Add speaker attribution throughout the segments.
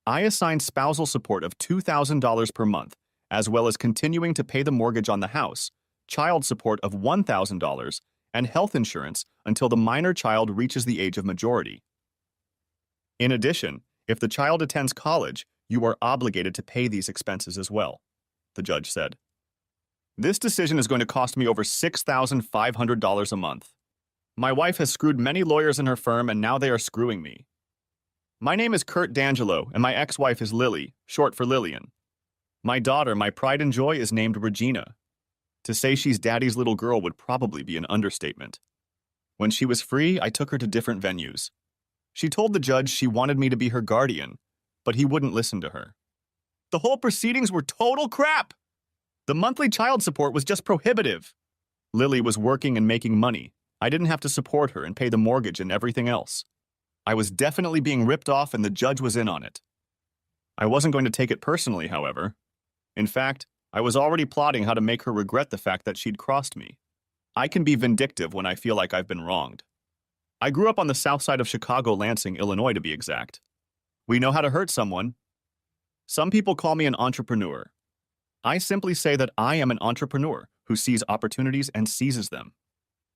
Speaker 1: I assigned spousal support of $2,000 per month, as well as continuing to pay the mortgage on the house, child support of $1,000, and health insurance until the minor child reaches the age of majority. In addition, if the child attends college, you are obligated to pay these expenses as well, the judge said. This decision is going to cost me over $6,500 a month. My wife has screwed many lawyers in her firm, and now they are screwing me. My name is Kurt D'Angelo, and my ex-wife is Lily, short for Lillian. My daughter, my pride and joy, is named Regina. To say she's daddy's little girl would probably be an understatement. When she was free, I took her to different venues. She told the judge she wanted me to be her guardian, but he wouldn't listen to her. The whole proceedings were total crap! The monthly child support was just prohibitive. Lily was working and making money. I didn't have to support her and pay the mortgage and everything else. I was definitely being ripped off, and the judge was in on it. I wasn't going to take it personally, however. In fact, I was already plotting how to make her regret the fact that she'd crossed me. I can be vindictive when I feel like I've been wronged. I grew up on the south side of Chicago, Lansing, Illinois, to be exact. We know how to hurt someone. Some people call me an entrepreneur. I simply say that I am an entrepreneur who sees opportunities and seizes them.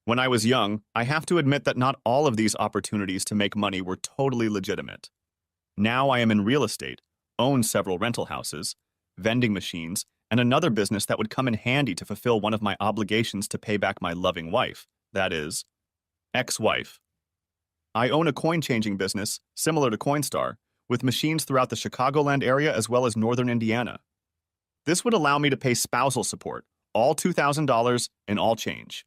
Speaker 1: When I was young, I have to admit that not all of these opportunities to make money were totally legitimate. Now I am in real estate, own several rental houses, vending machines, and another business that would come in handy to fulfill one of my obligations to pay back my loving wife, that is, ex-wife. I own a coin-changing business, similar to Coinstar, with machines throughout the Chicagoland area as well as northern Indiana. This would allow me to pay spousal support, all $2,000 in all change.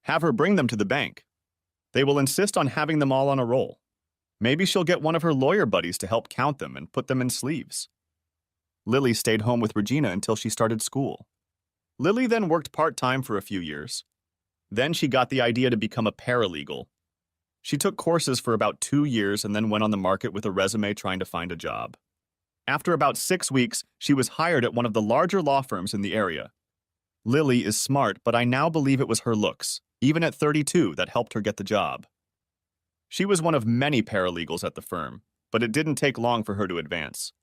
Speaker 1: Have her bring them to the bank. They will insist on having them all on a roll. Maybe she'll get one of her lawyer buddies to help count them and put them in sleeves. Lily stayed home with Regina until she started school. Lily then worked part-time for a few years. Then she got the idea to become a paralegal. She took courses for about 2 years and then went on the market with a resume trying to find a job. After about 6 weeks, she was hired at one of the larger law firms in the area. Lily is smart, but I now believe it was her looks, even at 32, that helped her get the job. She was one of many paralegals at the firm, but it didn't take long for her to advance.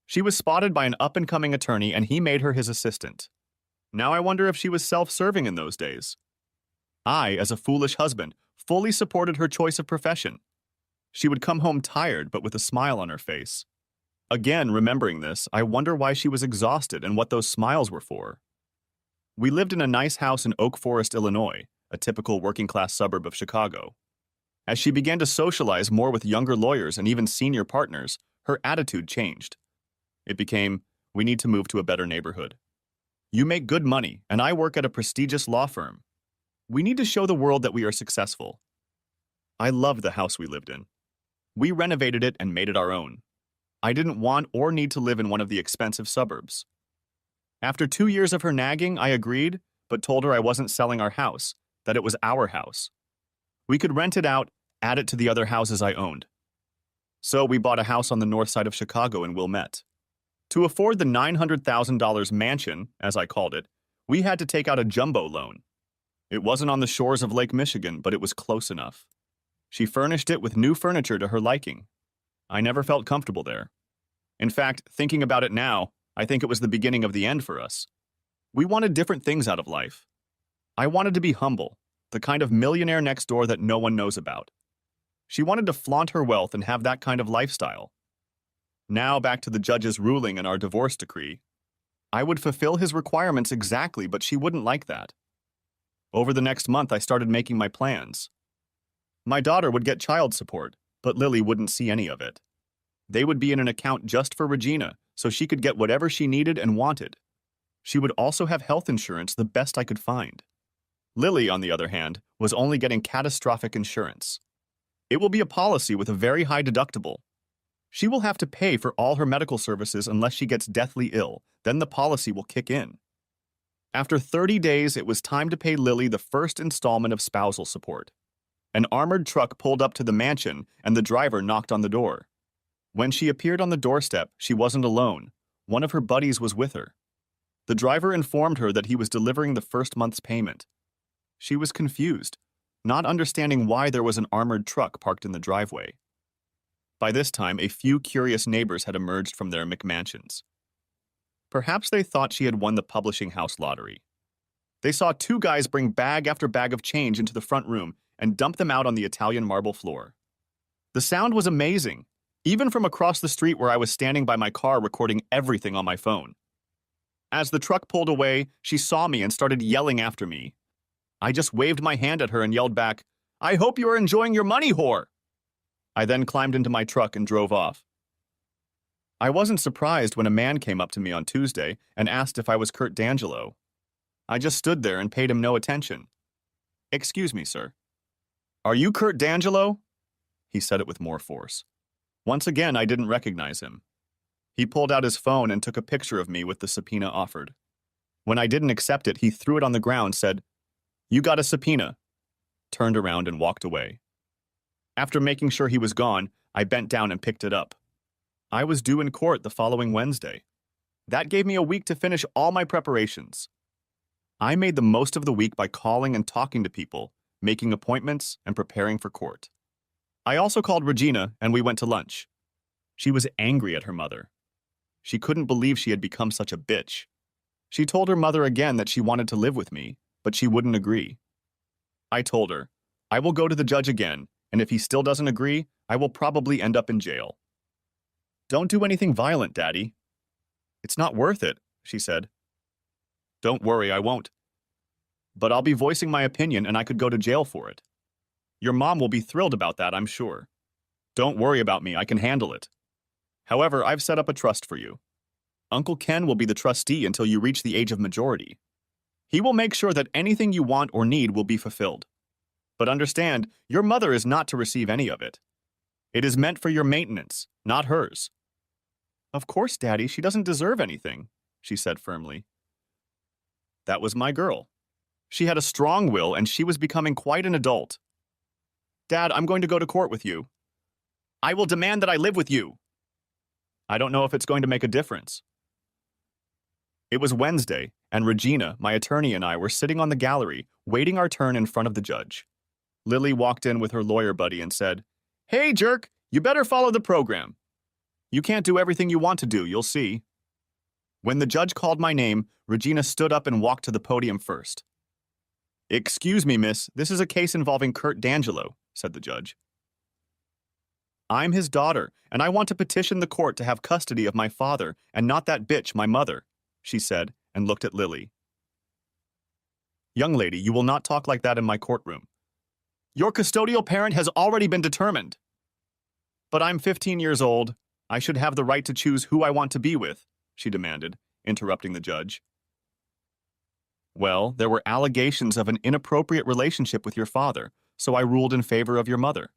Speaker 1: She was spotted by an up-and-coming attorney, and he made her his assistant. Now I wonder if she was self-serving in those days. I, as a foolish husband, fully supported her choice of profession. She would come home tired, but with a smile on her face. Again, remembering this, I wonder why she was exhausted and what those smiles were for. We lived in a nice house in Oak Forest, Illinois, a typical working-class suburb of Chicago. As she began to socialize more with younger lawyers and even senior partners, her attitude changed. It became, we need to move to a better neighborhood. You make good money, and I work at a prestigious law firm. We need to show the world that we are successful. I loved the house we lived in. We renovated it and made it our own. I didn't want or need to live in one of the expensive suburbs. After 2 years of her nagging, I agreed, but told her I wasn't selling our house, that it was our house. We could rent it out, add it to the other houses I owned. So we bought a house on the north side of Chicago in Wilmette. To afford the $900,000 mansion, as I called it, we had to take out a jumbo loan. It wasn't on the shores of Lake Michigan, but it was close enough. She furnished it with new furniture to her liking. I never felt comfortable there. In fact, thinking about it now, I think it was the beginning of the end for us. We wanted different things out of life. I wanted to be humble, the kind of millionaire next door that no one knows about. She wanted to flaunt her wealth and have that kind of lifestyle. Now back to the judge's ruling and our divorce decree. I would fulfill his requirements exactly, but she wouldn't like that. Over the next month, I started making my plans. My daughter would get child support, but Lily wouldn't see any of it. They would be in an account just for Regina, so she could get whatever she needed and wanted. She would also have health insurance, the best I could find. Lily, on the other hand, was only getting catastrophic insurance. It will be a policy with a very high deductible. She will have to pay for all her medical services unless she gets deathly ill, then the policy will kick in. After 30 days, it was time to pay Lily the first installment of spousal support. An armored truck pulled up to the mansion, and the driver knocked on the door. When she appeared on the doorstep, she wasn't alone. One of her buddies was with her. The driver informed her that he was delivering the first month's payment. She was confused, not understanding why there was an armored truck parked in the driveway. By this time, a few curious neighbors had emerged from their McMansions. Perhaps they thought she had won the publishing house lottery. They saw two guys bring bag after bag of change into the front room and dump them out on the Italian marble floor. The sound was amazing, even from across the street where I was standing by my car recording everything on my phone. As the truck pulled away, she saw me and started yelling after me. I just waved my hand at her and yelled back, "I hope you are enjoying your money, whore!" I then climbed into my truck and drove off. I wasn't surprised when a man came up to me on Tuesday and asked if I was Kurt D'Angelo. I just stood there and paid him no attention. "Excuse me, sir. Are you Kurt D'Angelo?" He said it with more force. Once again, I didn't recognize him. He pulled out his phone and took a picture of me with the subpoena offered. When I didn't accept it, he threw it on the ground, said, "You got a subpoena," turned around and walked away. After making sure he was gone, I bent down and picked it up. I was due in court the following Wednesday. That gave me a week to finish all my preparations. I made the most of the week by calling and talking to people, making appointments, and preparing for court. I also called Regina, and we went to lunch. She was angry at her mother. She couldn't believe she had become such a bitch. She told her mother again that she wanted to live with me, but she wouldn't agree. I told her, I will go to the judge again, and if he still doesn't agree, I will probably end up in jail. "Don't do anything violent, Daddy." "It's not worth it," she said. "Don't worry, I won't. But I'll be voicing my opinion and I could go to jail for it. Your mom will be thrilled about that, I'm sure. Don't worry about me, I can handle it. However, I've set up a trust for you. Uncle Ken will be the trustee until you reach the age of majority. He will make sure that anything you want or need will be fulfilled. But understand, your mother is not to receive any of it. It is meant for your maintenance, not hers." "Of course, Daddy, she doesn't deserve anything," she said firmly. That was my girl. She had a strong will and she was becoming quite an adult. "Dad, I'm going to go to court with you." "I will demand that I live with you." "I don't know if it's going to make a difference." It was Wednesday, and Regina, my attorney, and I were sitting on the gallery, waiting our turn in front of the judge. Lily walked in with her lawyer buddy and said, "Hey, jerk, you better follow the program. You can't do everything you want to do, you'll see." When the judge called my name, Regina stood up and walked to the podium first. "Excuse me, miss, this is a case involving Kurt D'Angelo," said the judge. "I'm his daughter, and I want to petition the court to have custody of my father and not that bitch, my mother," she said, and looked at Lily. "Young lady, you will not talk like that in my courtroom. Your custodial parent has already been determined." "But I'm 15 years old. I should have the right to choose who I want to be with," she demanded, interrupting the judge. "Well, there were allegations of an inappropriate relationship with your father, so I ruled in favor of your mother."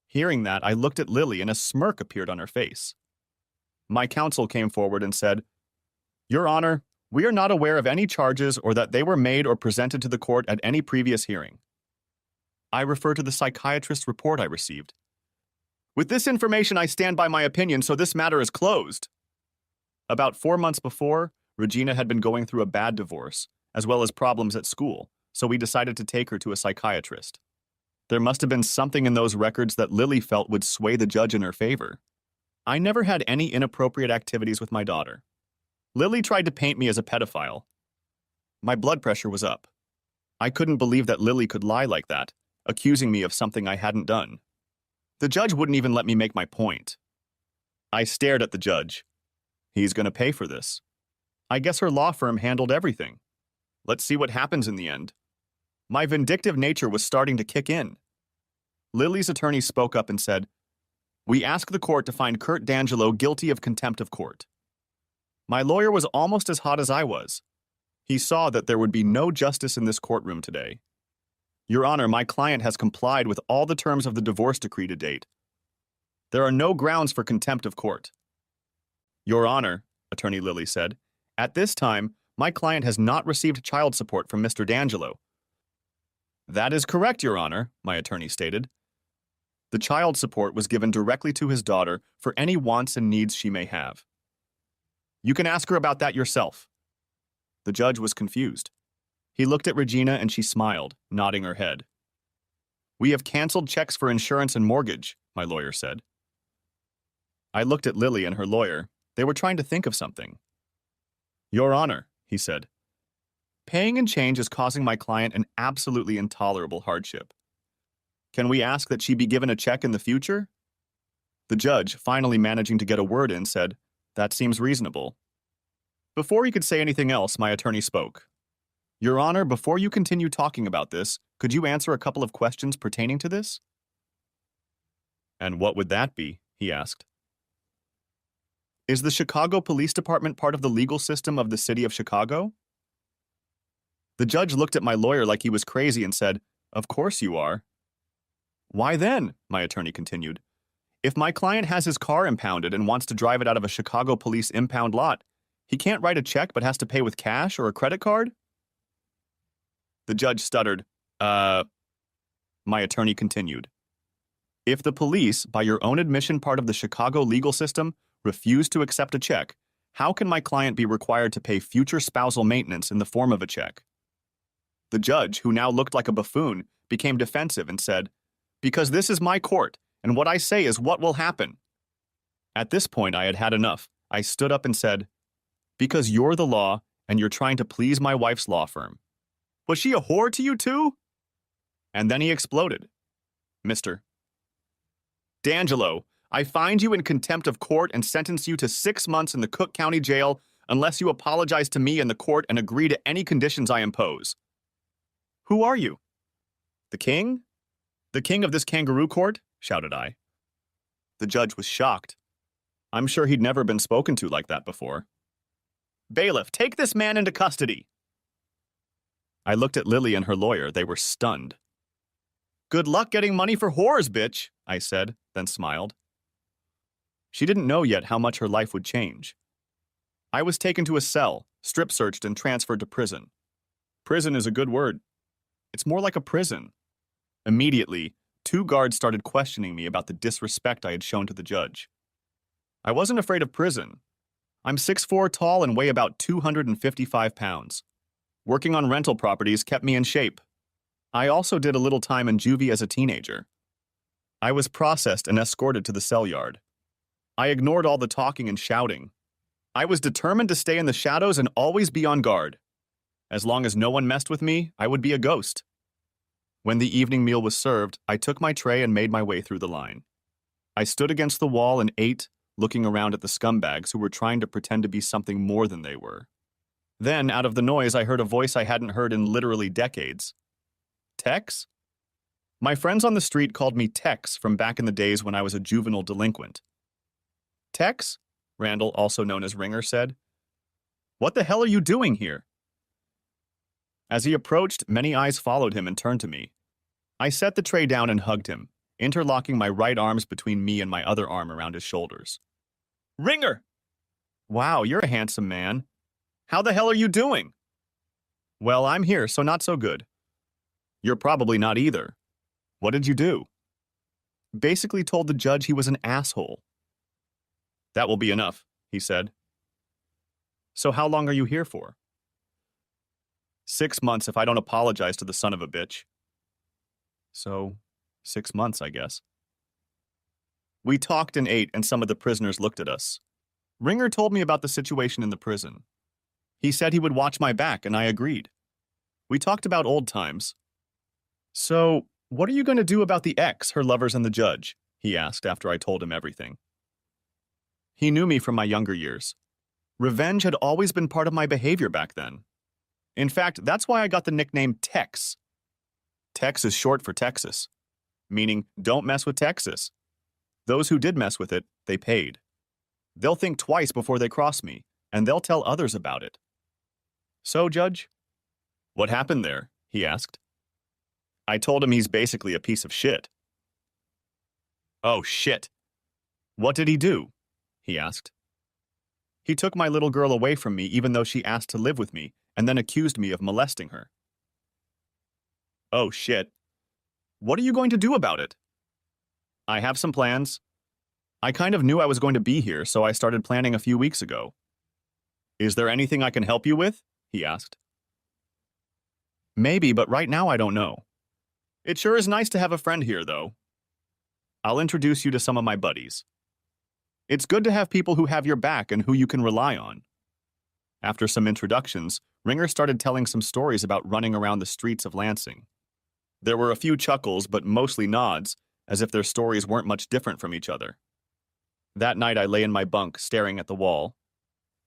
Speaker 1: Hearing that, I looked at Lily and a smirk appeared on her face. My counsel came forward and said, "Your Honor, we are not aware of any charges or that they were made or presented to the court at any previous hearing. I refer to the psychiatrist's report I received. With this information, I stand by my opinion, so this matter is closed." About 4 months before, Regina had been going through a bad divorce, as well as problems at school, so we decided to take her to a psychiatrist. There must have been something in those records that Lily felt would sway the judge in her favor. I never had any inappropriate activities with my daughter. Lily tried to paint me as a pedophile. My blood pressure was up. I couldn't believe that Lily could lie like that, accusing me of something I hadn't done. The judge wouldn't even let me make my point. I stared at the judge. He's going to pay for this. I guess her law firm handled everything. Let's see what happens in the end. My vindictive nature was starting to kick in. Lily's attorney spoke up and said, "We ask the court to find Kurt D'Angelo guilty of contempt of court." My lawyer was almost as hot as I was. He saw that there would be no justice in this courtroom today. "Your Honor, my client has complied with all the terms of the divorce decree to date. There are no grounds for contempt of court." "Your Honor," Attorney Lily said, "at this time, my client has not received child support from Mr. D'Angelo." "That is correct, Your Honor," my attorney stated. "The child support was given directly to his daughter for any wants and needs she may have. You can ask her about that yourself." The judge was confused. He looked at Regina and she smiled, nodding her head. "We have canceled checks for insurance and mortgage," my lawyer said. I looked at Lily and her lawyer. They were trying to think of something. Your Honor, he said, paying in change is causing my client an absolutely intolerable hardship. Can we ask that she be given a check in the future? The judge, finally managing to get a word in, said, that seems reasonable. Before he could say anything else, my attorney spoke. Your Honor, before you continue talking about this, could you answer a couple of questions pertaining to this? And what would that be? He asked. Is the Chicago Police Department part of the legal system of the city of Chicago? The judge looked at my lawyer like he was crazy and said, Of course you are. Why then? My attorney continued. If my client has his car impounded and wants to drive it out of a Chicago police impound lot, he can't write a check but has to pay with cash or a credit card? The judge stuttered, My attorney continued. If the police, by your own admission part of the Chicago legal system, refuse to accept a check, how can my client be required to pay future spousal maintenance in the form of a check? The judge, who now looked like a buffoon, became defensive and said, Because this is my court, and what I say is what will happen. At this point, I had had enough. I stood up and said, Because you're the law, and you're trying to please my wife's law firm. Was she a whore to you too? And then he exploded. Mr. D'Angelo, I find you in contempt of court and sentence you to 6 months in the Cook County Jail unless you apologize to me and the court and agree to any conditions I impose. Who are you? The king? The king of this kangaroo court? Shouted I. The judge was shocked. I'm sure he'd never been spoken to like that before. Bailiff, take this man into custody. I looked at Lily and her lawyer. They were stunned. Good luck getting money for whores, bitch, I said, then smiled. She didn't know yet how much her life would change. I was taken to a cell, strip-searched and transferred to prison. Prison is a good word. It's more like a prison. Immediately, 2 guards started questioning me about the disrespect I had shown to the judge. I wasn't afraid of prison. I'm 6'4" tall and weigh about 255 pounds. Working on rental properties kept me in shape. I also did a little time in juvie as a teenager. I was processed and escorted to the cell yard. I ignored all the talking and shouting. I was determined to stay in the shadows and always be on guard. As long as no one messed with me, I would be a ghost. When the evening meal was served, I took my tray and made my way through the line. I stood against the wall and ate, looking around at the scumbags who were trying to pretend to be something more than they were. Then, out of the noise, I heard a voice I hadn't heard in literally decades. Tex? My friends on the street called me Tex from back in the days when I was a juvenile delinquent. Tex? Randall, also known as Ringer, said. What the hell are you doing here? As he approached, many eyes followed him and turned to me. I set the tray down and hugged him, interlocking my right arms between me and my other arm around his shoulders. Ringer! Wow, you're a handsome man. How the hell are you doing? Well, I'm here, so not so good. You're probably not either. What did you do? Basically told the judge he was an asshole. That will be enough, he said. So how long are you here for? 6 months if I don't apologize to the son of a bitch. So, 6 months, I guess. We talked and ate, and some of the prisoners looked at us. Ringer told me about the situation in the prison. He said he would watch my back, and I agreed. We talked about old times. So, what are you going to do about the ex, her lovers, and the judge? He asked after I told him everything. He knew me from my younger years. Revenge had always been part of my behavior back then. In fact, that's why I got the nickname Tex. Tex is short for Texas, meaning don't mess with Texas. Those who did mess with it, they paid. They'll think twice before they cross me, and they'll tell others about it. So, Judge? What happened there? He asked. I told him he's basically a piece of shit. Oh, shit. What did he do? He asked. He took my little girl away from me even though she asked to live with me and then accused me of molesting her. Oh, shit. What are you going to do about it? I have some plans. I kind of knew I was going to be here, so I started planning a few weeks ago. Is there anything I can help you with? He asked. Maybe, but right now I don't know. It sure is nice to have a friend here, though. I'll introduce you to some of my buddies. It's good to have people who have your back and who you can rely on. After some introductions, Ringer started telling some stories about running around the streets of Lansing. There were a few chuckles, but mostly nods, as if their stories weren't much different from each other. That night I lay in my bunk, staring at the wall.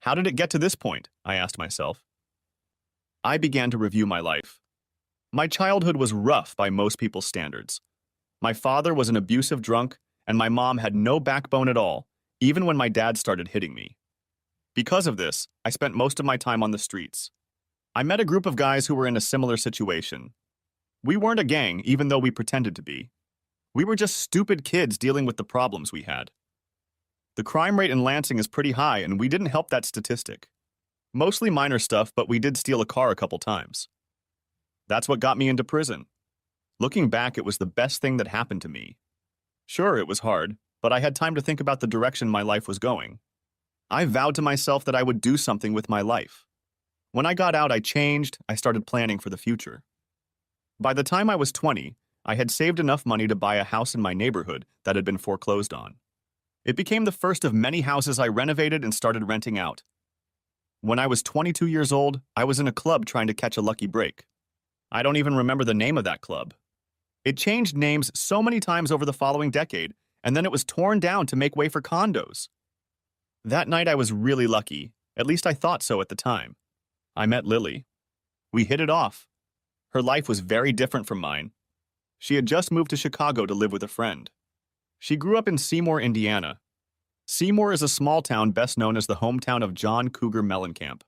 Speaker 1: How did it get to this point? I asked myself. I began to review my life. My childhood was rough by most people's standards. My father was an abusive drunk, and my mom had no backbone at all, even when my dad started hitting me. Because of this, I spent most of my time on the streets. I met a group of guys who were in a similar situation. We weren't a gang, even though we pretended to be. We were just stupid kids dealing with the problems we had. The crime rate in Lansing is pretty high, and we didn't help that statistic. Mostly minor stuff, but we did steal a car a couple times. That's what got me into prison. Looking back, it was the best thing that happened to me. Sure, it was hard, but I had time to think about the direction my life was going. I vowed to myself that I would do something with my life. When I got out, I changed. I started planning for the future. By the time I was 20, I had saved enough money to buy a house in my neighborhood that had been foreclosed on. It became the first of many houses I renovated and started renting out. When I was 22 years old, I was in a club trying to catch a lucky break. I don't even remember the name of that club. It changed names so many times over the following decade, and then it was torn down to make way for condos. That night I was really lucky, at least I thought so at the time. I met Lily. We hit it off. Her life was very different from mine. She had just moved to Chicago to live with a friend. She grew up in Seymour, Indiana. Seymour is a small town best known as the hometown of John Cougar Mellencamp.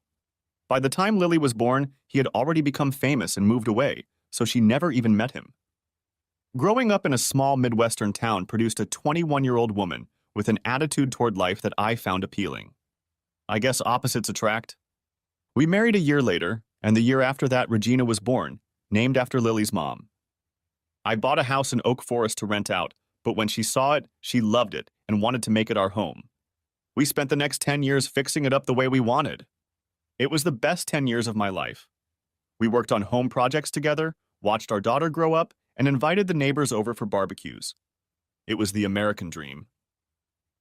Speaker 1: By the time Lily was born, he had already become famous and moved away, so she never even met him. Growing up in a small Midwestern town produced a 21-year-old woman with an attitude toward life that I found appealing. I guess opposites attract. We married a year later, and the year after that Regina was born, named after Lily's mom. I bought a house in Oak Forest to rent out, but when she saw it, she loved it and wanted to make it our home. We spent the next 10 years fixing it up the way we wanted. It was the best 10 years of my life. We worked on home projects together, watched our daughter grow up, and invited the neighbors over for barbecues. It was the American dream.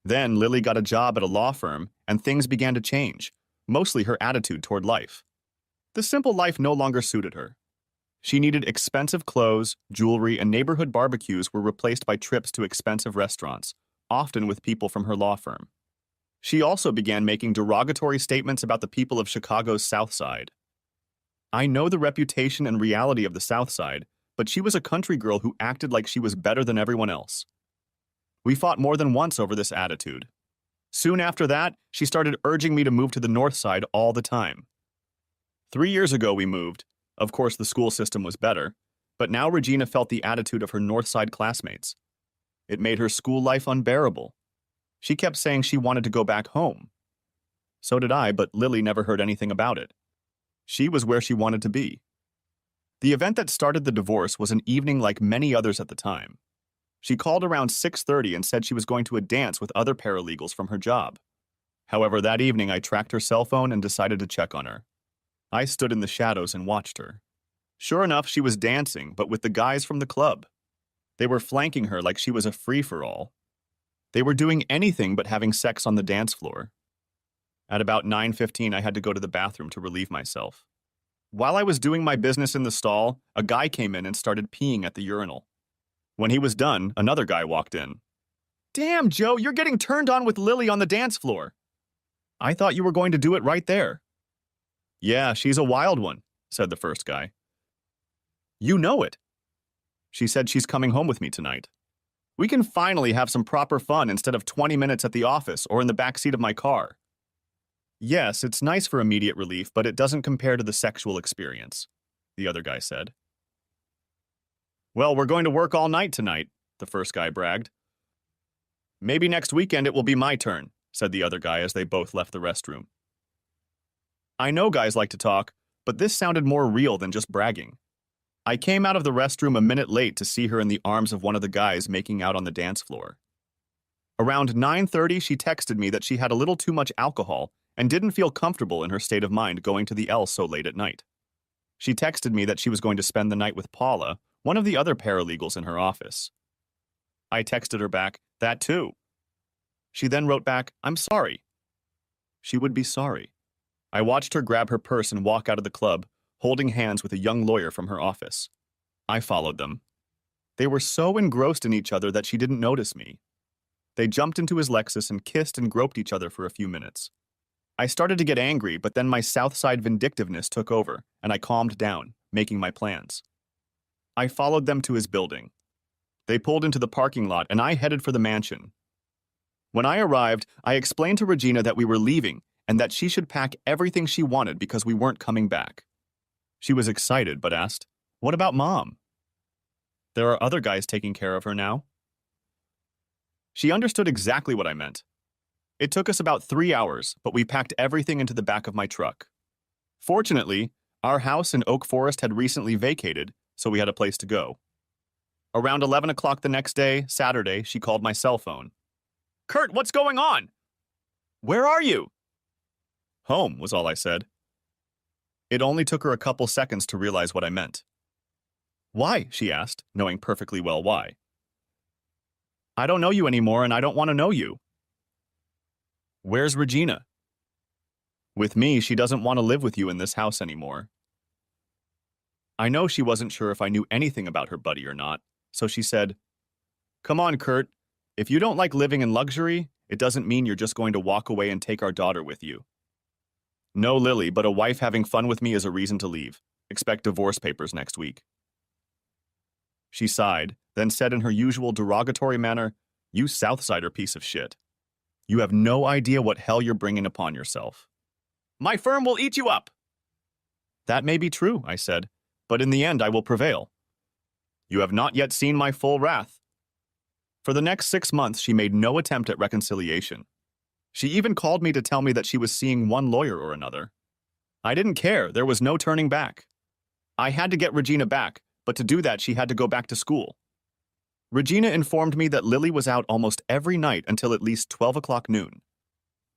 Speaker 1: Then Lily got a job at a law firm, and things began to change, mostly her attitude toward life. The simple life no longer suited her. She needed expensive clothes, jewelry, and neighborhood barbecues were replaced by trips to expensive restaurants, often with people from her law firm. She also began making derogatory statements about the people of Chicago's South Side. I know the reputation and reality of the South Side, but she was a country girl who acted like she was better than everyone else. We fought more than once over this attitude. Soon after that, she started urging me to move to the North Side all the time. 3 years ago we moved. Of course, the school system was better, but now Regina felt the attitude of her North Side classmates. It made her school life unbearable. She kept saying she wanted to go back home. So did I, but Lily never heard anything about it. She was where she wanted to be. The event that started the divorce was an evening like many others at the time. She called around 6:30 and said she was going to a dance with other paralegals from her job. However, that evening I tracked her cell phone and decided to check on her. I stood in the shadows and watched her. Sure enough, she was dancing, but with the guys from the club. They were flanking her like she was a free-for-all. They were doing anything but having sex on the dance floor. At about 9:15, I had to go to the bathroom to relieve myself. While I was doing my business in the stall, a guy came in and started peeing at the urinal. When he was done, another guy walked in. "Damn, Joe, you're getting turned on with Lily on the dance floor. I thought you were going to do it right there." "Yeah, she's a wild one," said the first guy. "You know it. She said she's coming home with me tonight. We can finally have some proper fun instead of 20 minutes at the office or in the back seat of my car." "Yes, it's nice for immediate relief, but it doesn't compare to the sexual experience," the other guy said. "Well, we're going to work all night tonight," the first guy bragged. "Maybe next weekend it will be my turn," said the other guy as they both left the restroom. I know guys like to talk, but this sounded more real than just bragging. I came out of the restroom a minute late to see her in the arms of one of the guys making out on the dance floor. Around 9:30, she texted me that she had a little too much alcohol and didn't feel comfortable in her state of mind going to the L so late at night. She texted me that she was going to spend the night with Paula, one of the other paralegals in her office. I texted her back, that too. She then wrote back, I'm sorry. She would be sorry. I watched her grab her purse and walk out of the club, holding hands with a young lawyer from her office. I followed them. They were so engrossed in each other that she didn't notice me. They jumped into his Lexus and kissed and groped each other for a few minutes. I started to get angry, but then my Southside vindictiveness took over, and I calmed down, making my plans. I followed them to his building. They pulled into the parking lot, and I headed for the mansion. When I arrived, I explained to Regina that we were leaving and that she should pack everything she wanted because we weren't coming back. She was excited, but asked, "What about Mom?" "There are other guys taking care of her now." She understood exactly what I meant. It took us about 3 hours, but we packed everything into the back of my truck. Fortunately, our house in Oak Forest had recently vacated, so we had a place to go. Around 11 o'clock the next day, Saturday, she called my cell phone. "Kurt, what's going on? Where are you?" "Home," was all I said. It only took her a couple seconds to realize what I meant. "Why?" she asked, knowing perfectly well why. "I don't know you anymore, and I don't want to know you." "Where's Regina?" "With me, she doesn't want to live with you in this house anymore." I know she wasn't sure if I knew anything about her buddy or not, so she said, "Come on, Kurt. If you don't like living in luxury, it doesn't mean you're just going to walk away and take our daughter with you." "No, Lily, but a wife having fun with me is a reason to leave. Expect divorce papers next week." She sighed, then said in her usual derogatory manner, "You Southsider piece of shit. You have no idea what hell you're bringing upon yourself." "My firm will eat you up." "That may be true," I said, "but in the end I will prevail." "You have not yet seen my full wrath." For the next 6 months, she made no attempt at reconciliation. She even called me to tell me that she was seeing one lawyer or another. I didn't care, there was no turning back. I had to get Regina back, but to do that she had to go back to school. Regina informed me that Lily was out almost every night until at least 12 o'clock noon.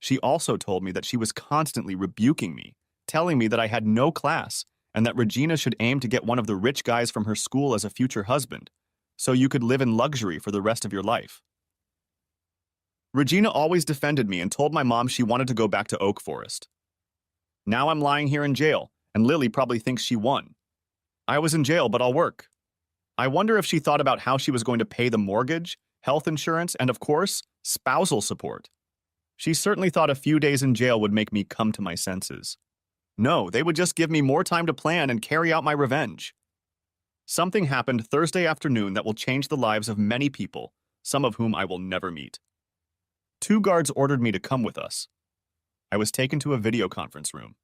Speaker 1: She also told me that she was constantly rebuking me, telling me that I had no class, and that Regina should aim to get one of the rich guys from her school as a future husband, so you could live in luxury for the rest of your life. Regina always defended me and told my mom she wanted to go back to Oak Forest. Now I'm lying here in jail, and Lily probably thinks she won. I was in jail, but I'll work. I wonder if she thought about how she was going to pay the mortgage, health insurance, and of course, spousal support. She certainly thought a few days in jail would make me come to my senses. No, they would just give me more time to plan and carry out my revenge. Something happened Thursday afternoon that will change the lives of many people, some of whom I will never meet. 2 guards ordered me to come with us. I was taken to a video conference room.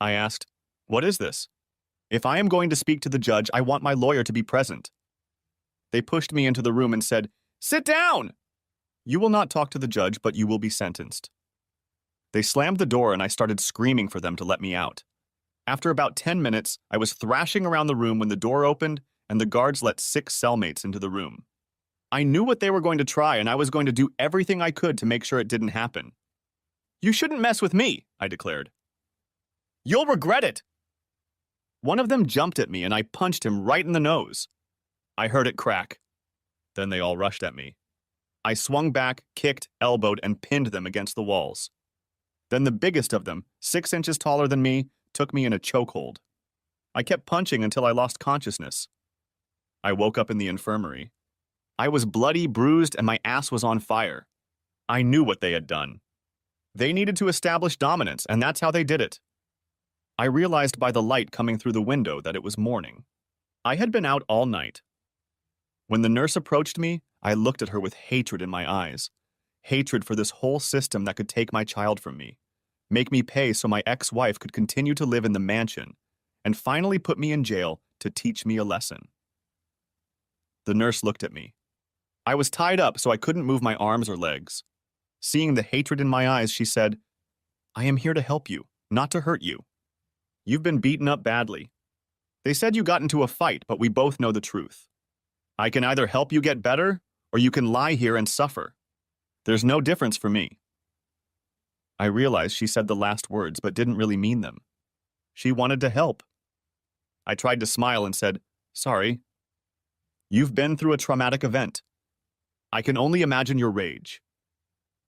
Speaker 1: I asked, "What is this? If I am going to speak to the judge, I want my lawyer to be present." They pushed me into the room and said, "Sit down! You will not talk to the judge, but you will be sentenced." They slammed the door and I started screaming for them to let me out. After about 10 minutes, I was thrashing around the room when the door opened and the guards let 6 cellmates into the room. I knew what they were going to try and I was going to do everything I could to make sure it didn't happen. "You shouldn't mess with me," I declared. "You'll regret it." One of them jumped at me and I punched him right in the nose. I heard it crack. Then they all rushed at me. I swung back, kicked, elbowed, and pinned them against the walls. Then the biggest of them, 6 inches taller than me, took me in a chokehold. I kept punching until I lost consciousness. I woke up in the infirmary. I was bloody, bruised, and my ass was on fire. I knew what they had done. They needed to establish dominance, and that's how they did it. I realized by the light coming through the window that it was morning. I had been out all night. When the nurse approached me, I looked at her with hatred in my eyes. Hatred for this whole system that could take my child from me, make me pay so my ex-wife could continue to live in the mansion, and finally put me in jail to teach me a lesson. The nurse looked at me. I was tied up so I couldn't move my arms or legs. Seeing the hatred in my eyes, she said, "I am here to help you, not to hurt you. You've been beaten up badly. They said you got into a fight, but we both know the truth. I can either help you get better, or you can lie here and suffer. There's no difference for me." I realized she said the last words, but didn't really mean them. She wanted to help. I tried to smile and said, "Sorry. You've been through a traumatic event. I can only imagine your rage.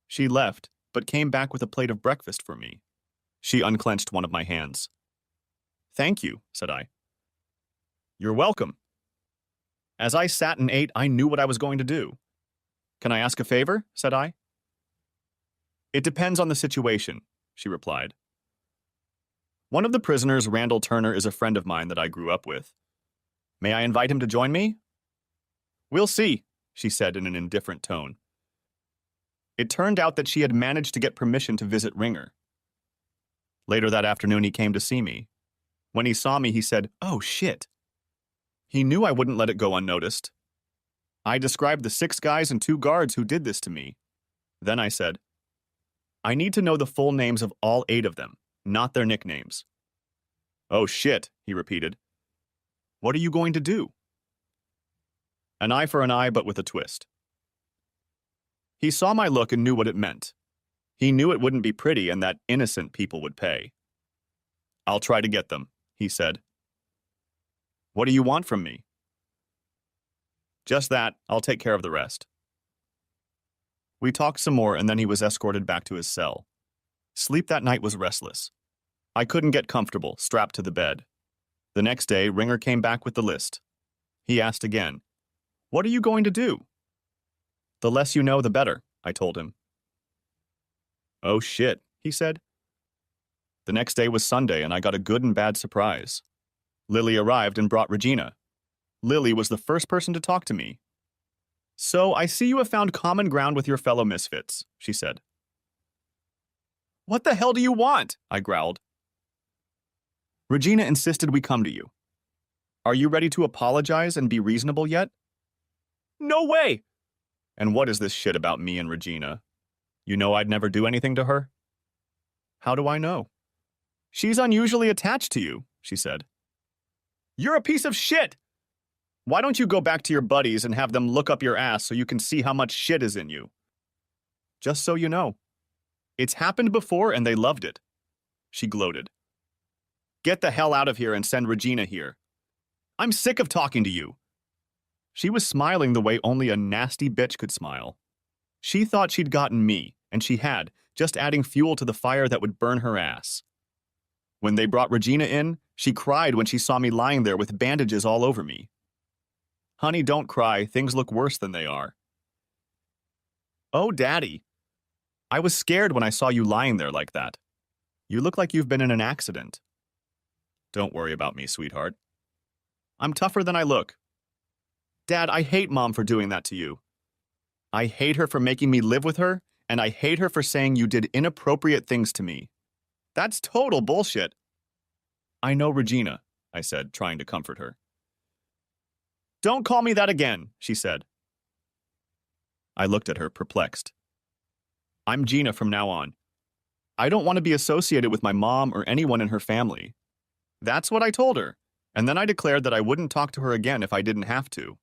Speaker 1: She left, but came back with a plate of breakfast for me. She unclenched one of my hands. Thank you, said I. You're welcome. As I sat and ate, I knew what I was going to do. Can I ask a favor? Said I. It depends on the situation, she replied. One of the prisoners, Randall Turner, is a friend of mine that I grew up with. May I invite him to join me? We'll see, she said in an indifferent tone. It turned out that she had managed to get permission to visit Ringer. Later that afternoon, he came to see me. When he saw me, he said, "Oh, shit." He knew I wouldn't let it go unnoticed. I described the 6 guys and 2 guards who did this to me. Then I said, I need to know the full names of all 8 of them, not their nicknames. Oh, shit, he repeated. What are you going to do? An eye for an eye, but with a twist. He saw my look and knew what it meant. He knew it wouldn't be pretty and that innocent people would pay. I'll try to get them, he said. What do you want from me? Just that. I'll take care of the rest. We talked some more, and then he was escorted back to his cell. Sleep that night was restless. I couldn't get comfortable, strapped to the bed. The next day, Ringer came back with the list. He asked again, What are you going to do? The less you know, the better, I told him. Oh shit, he said. The next day was Sunday, and I got a good and bad surprise. Lily arrived and brought Regina. Lily was the first person to talk to me. So I see you have found common ground with your fellow misfits, she said. What the hell do you want? I growled. Regina insisted we come to you. Are you ready to apologize and be reasonable yet? No way! And what is this shit about me and Regina? You know I'd never do anything to her? How do I know? She's unusually attached to you, she said. You're a piece of shit! Why don't you go back to your buddies and have them look up your ass so you can see how much shit is in you? Just so you know. It's happened before and they loved it. She gloated. Get the hell out of here and send Regina here. I'm sick of talking to you. She was smiling the way only a nasty bitch could smile. She thought she'd gotten me, and she had, just adding fuel to the fire that would burn her ass. When they brought Regina in, she cried when she saw me lying there with bandages all over me. Honey, don't cry. Things look worse than they are. Oh, Daddy. I was scared when I saw you lying there like that. You look like you've been in an accident. Don't worry about me, sweetheart. I'm tougher than I look. Dad, I hate Mom for doing that to you. I hate her for making me live with her, and I hate her for saying you did inappropriate things to me. That's total bullshit. I know Regina, I said, trying to comfort her. Don't call me that again, she said. I looked at her, perplexed. I'm Gina from now on. I don't want to be associated with my mom or anyone in her family. That's what I told her, and then I declared that I wouldn't talk to her again if I didn't have to.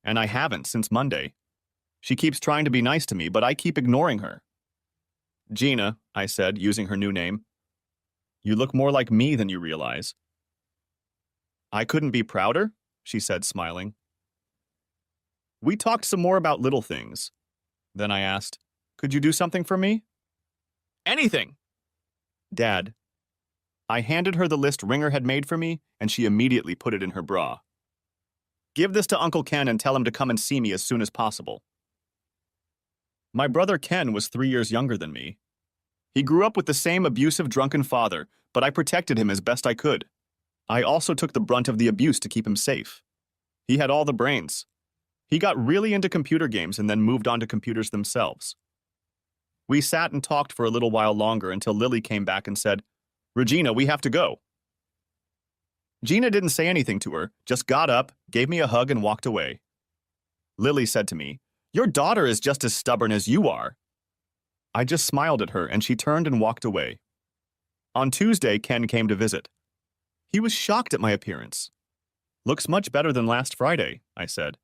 Speaker 1: And I haven't since Monday. She keeps trying to be nice to me, but I keep ignoring her. Gina, I said, using her new name. You look more like me than you realize. I couldn't be prouder, she said, smiling. We talked some more about little things. Then I asked, could you do something for me? Anything! Dad. I handed her the list Ringer had made for me, and she immediately put it in her bra. Give this to Uncle Ken and tell him to come and see me as soon as possible. My brother Ken was 3 years younger than me. He grew up with the same abusive, drunken father, but I protected him as best I could. I also took the brunt of the abuse to keep him safe. He had all the brains. He got really into computer games and then moved on to computers themselves. We sat and talked for a little while longer until Lily came back and said, Regina, we have to go. Gina didn't say anything to her, just got up, gave me a hug, and walked away. Lily said to me, Your daughter is just as stubborn as you are. I just smiled at her, and she turned and walked away. On Tuesday, Ken came to visit. He was shocked at my appearance. Looks much better than last Friday, I said.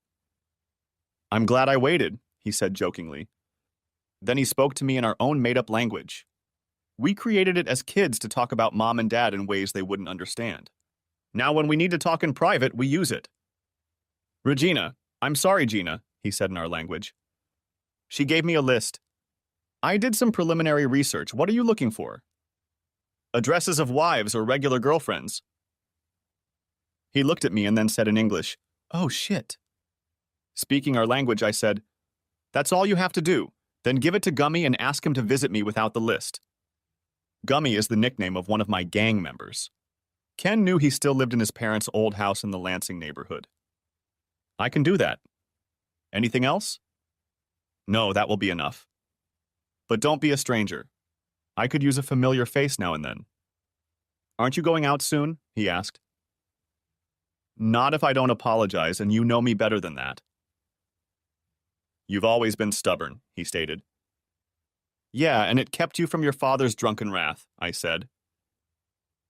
Speaker 1: I'm glad I waited, he said jokingly. Then he spoke to me in our own made-up language. We created it as kids to talk about Mom and Dad in ways they wouldn't understand. Now when we need to talk in private, we use it. Regina, I'm sorry, Gina, he said in our language. She gave me a list. I did some preliminary research. What are you looking for? Addresses of wives or regular girlfriends. He looked at me and then said in English, "Oh, shit." Speaking our language, I said, "That's all you have to do. Then give it to Gummy and ask him to visit me without the list." Gummy is the nickname of one of my gang members. Ken knew he still lived in his parents' old house in the Lansing neighborhood. I can do that. Anything else? No, that will be enough. But don't be a stranger. I could use a familiar face now and then. Aren't you going out soon? He asked. Not if I don't apologize, and you know me better than that. You've always been stubborn, he stated. Yeah, and it kept you from your father's drunken wrath, I said.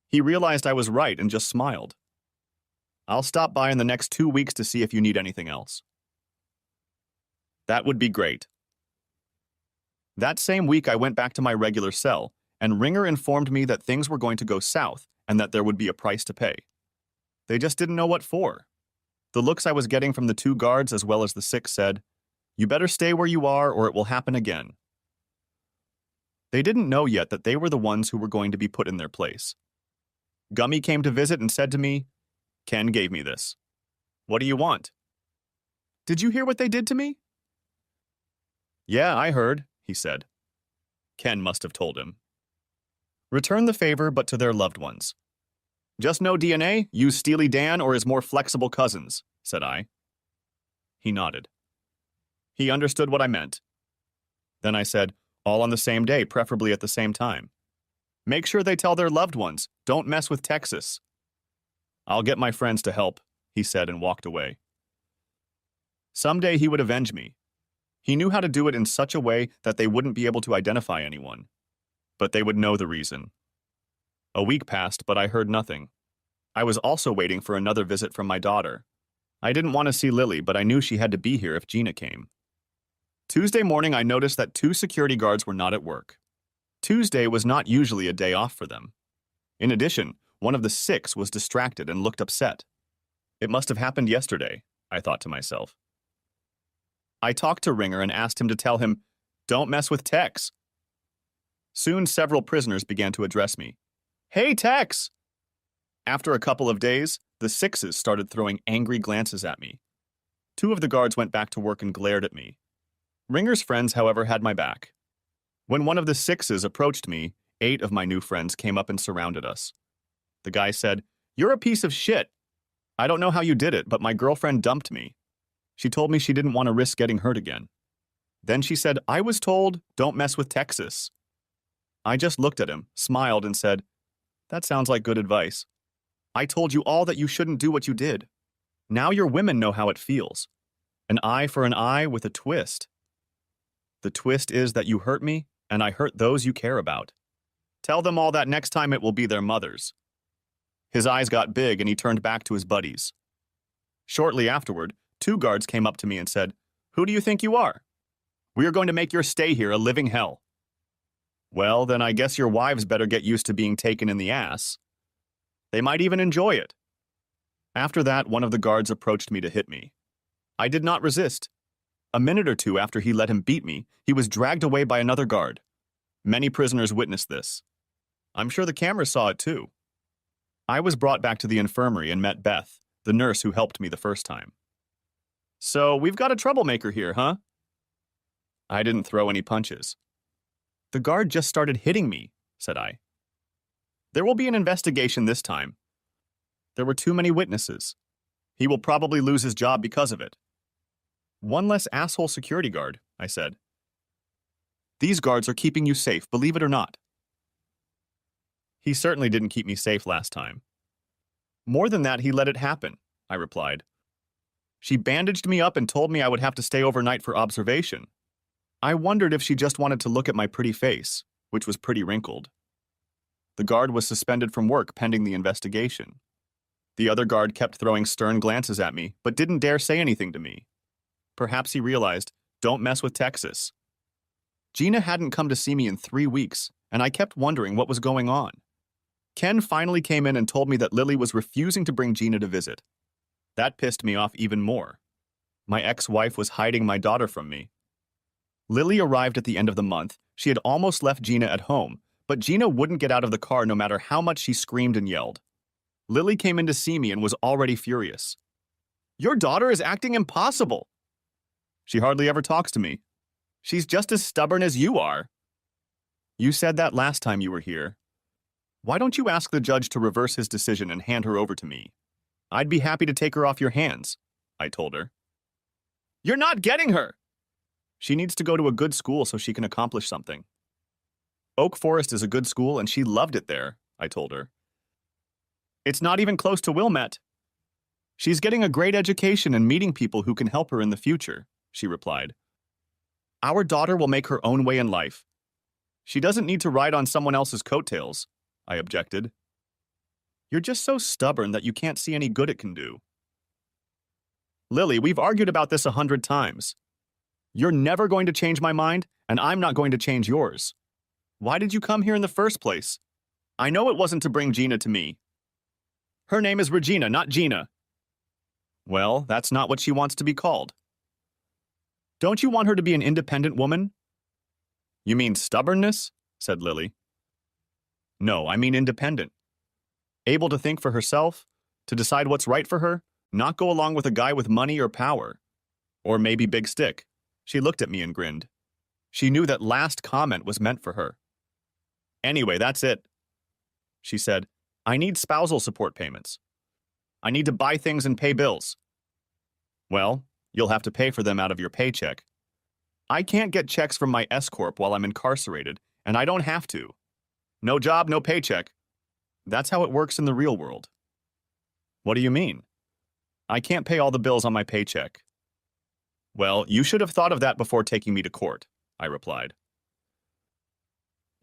Speaker 1: He realized I was right and just smiled. I'll stop by in the next 2 weeks to see if you need anything else. That would be great. That same week, I went back to my regular cell, and Ringer informed me that things were going to go south and that there would be a price to pay. They just didn't know what for. The looks I was getting from the 2 guards as well as the 6 said, "You better stay where you are or it will happen again." They didn't know yet that they were the ones who were going to be put in their place. Gummy came to visit and said to me, "Ken gave me this. What do you want?" "Did you hear what they did to me?" "Yeah, I heard," he said. Ken must have told him. Return the favor, but to their loved ones. Just no DNA, use Steely Dan or his more flexible cousins, said I. He nodded. He understood what I meant. Then I said, all on the same day, preferably at the same time. Make sure they tell their loved ones, don't mess with Texas. I'll get my friends to help, he said and walked away. Someday he would avenge me. He knew how to do it in such a way that they wouldn't be able to identify anyone. But they would know the reason. A week passed, but I heard nothing. I was also waiting for another visit from my daughter. I didn't want to see Lily, but I knew she had to be here if Gina came. Tuesday morning, I noticed that 2 security guards were not at work. Tuesday was not usually a day off for them. In addition, one of the 6 was distracted and looked upset. It must have happened yesterday, I thought to myself. I talked to Ringer and asked him to tell him, don't mess with Tex. Soon several prisoners began to address me. Hey, Tex! After a couple of days, the 6s started throwing angry glances at me. 2 of the guards went back to work and glared at me. Ringer's friends, however, had my back. When one of the 6s approached me, 8 of my new friends came up and surrounded us. The guy said, "You're a piece of shit. I don't know how you did it, but my girlfriend dumped me. She told me she didn't want to risk getting hurt again. Then she said, I was told, don't mess with Texas." I just looked at him, smiled, and said, "That sounds like good advice. I told you all that you shouldn't do what you did. Now your women know how it feels. An eye for an eye with a twist. The twist is that you hurt me, and I hurt those you care about. Tell them all that next time it will be their mothers." His eyes got big and he turned back to his buddies. Shortly afterward, 2 guards came up to me and said, "Who do you think you are? We are going to make your stay here a living hell." Well, then I guess your wives better get used to being taken in the ass. They might even enjoy it. After that, one of the guards approached me to hit me. I did not resist. A minute or 2 after he let him beat me, he was dragged away by another guard. Many prisoners witnessed this. I'm sure the cameras saw it too. I was brought back to the infirmary and met Beth, the nurse who helped me the first time. "So, we've got a troublemaker here, huh?" I didn't throw any punches. "The guard just started hitting me," said I. "There will be an investigation this time. There were too many witnesses. He will probably lose his job because of it." "One less asshole security guard," I said. "These guards are keeping you safe, believe it or not." "He certainly didn't keep me safe last time." "More than that, he let it happen," I replied. "She bandaged me up and told me I would have to stay overnight for observation. I wondered if she just wanted to look at my pretty face, which was pretty wrinkled." The guard was suspended from work pending the investigation. The other guard kept throwing stern glances at me, but didn't dare say anything to me. Perhaps he realized, don't mess with Texas. Gina hadn't come to see me in 3 weeks, and I kept wondering what was going on. Ken finally came in and told me that Lily was refusing to bring Gina to visit. That pissed me off even more. My ex-wife was hiding my daughter from me. Lily arrived at the end of the month. She had almost left Gina at home, but Gina wouldn't get out of the car no matter how much she screamed and yelled. Lily came in to see me and was already furious. "Your daughter is acting impossible." "She hardly ever talks to me." "She's just as stubborn as you are." "You said that last time you were here." "Why don't you ask the judge to reverse his decision and hand her over to me?" "I'd be happy to take her off your hands," I told her. "You're not getting her!" "She needs to go to a good school so she can accomplish something." "Oak Forest is a good school and she loved it there," I told her. "It's not even close to Wilmette." "She's getting a great education and meeting people who can help her in the future," she replied. "Our daughter will make her own way in life. She doesn't need to ride on someone else's coattails," I objected. "You're just so stubborn that you can't see any good it can do." "Lily, we've argued about this 100 times. You're never going to change my mind, and I'm not going to change yours. Why did you come here in the first place? I know it wasn't to bring Gina to me." "Her name is Regina, not Gina." "Well, that's not what she wants to be called." "Don't you want her to be an independent woman?" "You mean stubbornness?" said Lily. "No, I mean independent. Able to think for herself, to decide what's right for her, not go along with a guy with money or power. Or maybe big stick." She looked at me and grinned. She knew that last comment was meant for her. "Anyway, that's it," she said. "I need spousal support payments. I need to buy things and pay bills." "Well, you'll have to pay for them out of your paycheck." "I can't get checks from my S-Corp while I'm incarcerated, and I don't have to. No job, no paycheck. That's how it works in the real world." "What do you mean?" "I can't pay all the bills on my paycheck." "Well, you should have thought of that before taking me to court," I replied.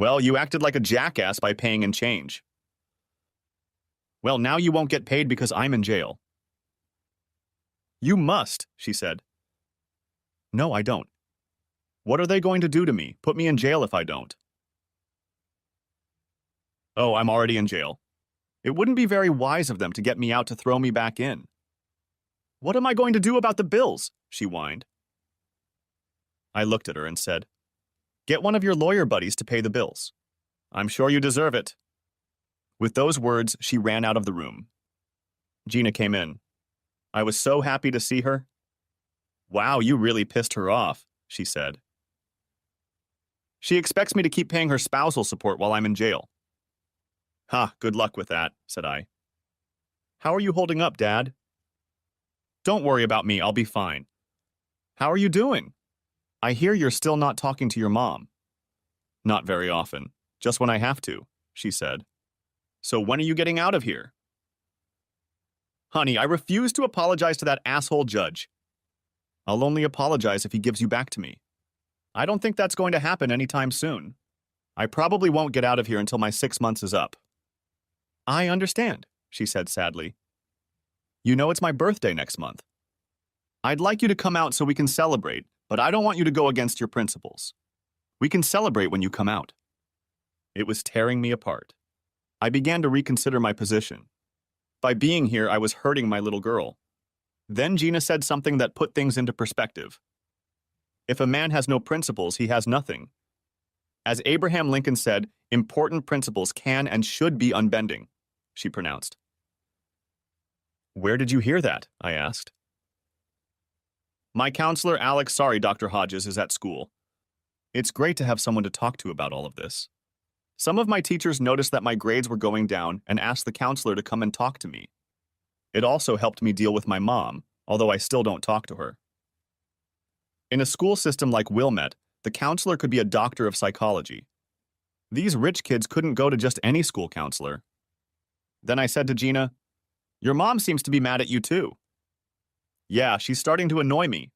Speaker 1: "Well, you acted like a jackass by paying in change." "Well, now you won't get paid because I'm in jail." "You must," she said. "No, I don't." "What are they going to do to me? Put me in jail if I don't?" "Oh, I'm already in jail. It wouldn't be very wise of them to get me out to throw me back in." "What am I going to do about the bills?" she whined. I looked at her and said, "Get one of your lawyer buddies to pay the bills. I'm sure you deserve it." With those words, she ran out of the room. Gina came in. I was so happy to see her. "Wow, you really pissed her off," she said. "She expects me to keep paying her spousal support while I'm in jail." "Ha, good luck with that," said I. "How are you holding up, Dad?" "Don't worry about me, I'll be fine." "How are you doing?" "I hear you're still not talking to your mom." "Not very often, just when I have to," she said. "So when are you getting out of here?" "Honey, I refuse to apologize to that asshole judge." "I'll only apologize if he gives you back to me." "I don't think that's going to happen anytime soon. I probably won't get out of here until my 6 months is up." "I understand," she said sadly. "You know it's my birthday next month. I'd like you to come out so we can celebrate, but I don't want you to go against your principles. We can celebrate when you come out." It was tearing me apart. I began to reconsider my position. By being here, I was hurting my little girl. Then Gina said something that put things into perspective. If a man has no principles, he has nothing. As Abraham Lincoln said, important principles can and should be unbending, she pronounced. "Where did you hear that?" I asked. "My counselor, Alex, sorry, Dr. Hodges, is at school. It's great to have someone to talk to about all of this. Some of my teachers noticed that my grades were going down and asked the counselor to come and talk to me. It also helped me deal with my mom, although I still don't talk to her. In a school system like Wilmette, the counselor could be a doctor of psychology. These rich kids couldn't go to just any school counselor. Then I said to Gina, "Your mom seems to be mad at you too." "Yeah, she's starting to annoy me."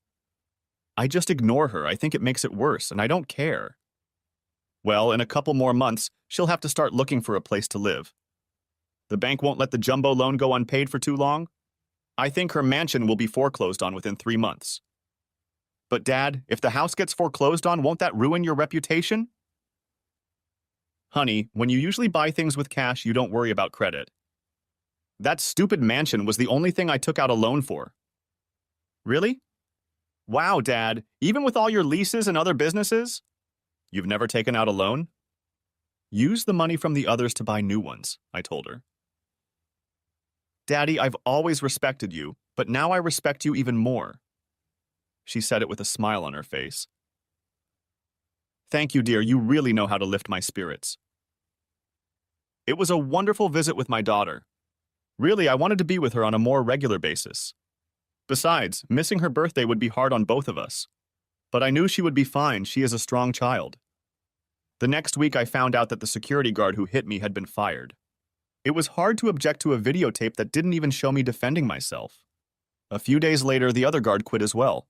Speaker 1: "I just ignore her. I think it makes it worse, and I don't care." "Well, in a couple more months, she'll have to start looking for a place to live. The bank won't let the jumbo loan go unpaid for too long. I think her mansion will be foreclosed on within 3 months." "But Dad, if the house gets foreclosed on, won't that ruin your reputation?" "Honey, when you usually buy things with cash, you don't worry about credit. That stupid mansion was the only thing I took out a loan for." "Really?" Wow, Dad, even with all your leases and other businesses? You've never taken out a loan? Use the money from the others to buy new ones, I told her. Daddy, I've always respected you, but now I respect you even more. She said it with a smile on her face. Thank you, dear, you really know how to lift my spirits. It was a wonderful visit with my daughter. Really, I wanted to be with her on a more regular basis. Besides, missing her birthday would be hard on both of us. But I knew she would be fine, she is a strong child. The next week I found out that the security guard who hit me had been fired. It was hard to object to a videotape that didn't even show me defending myself. A few days later, the other guard quit as well.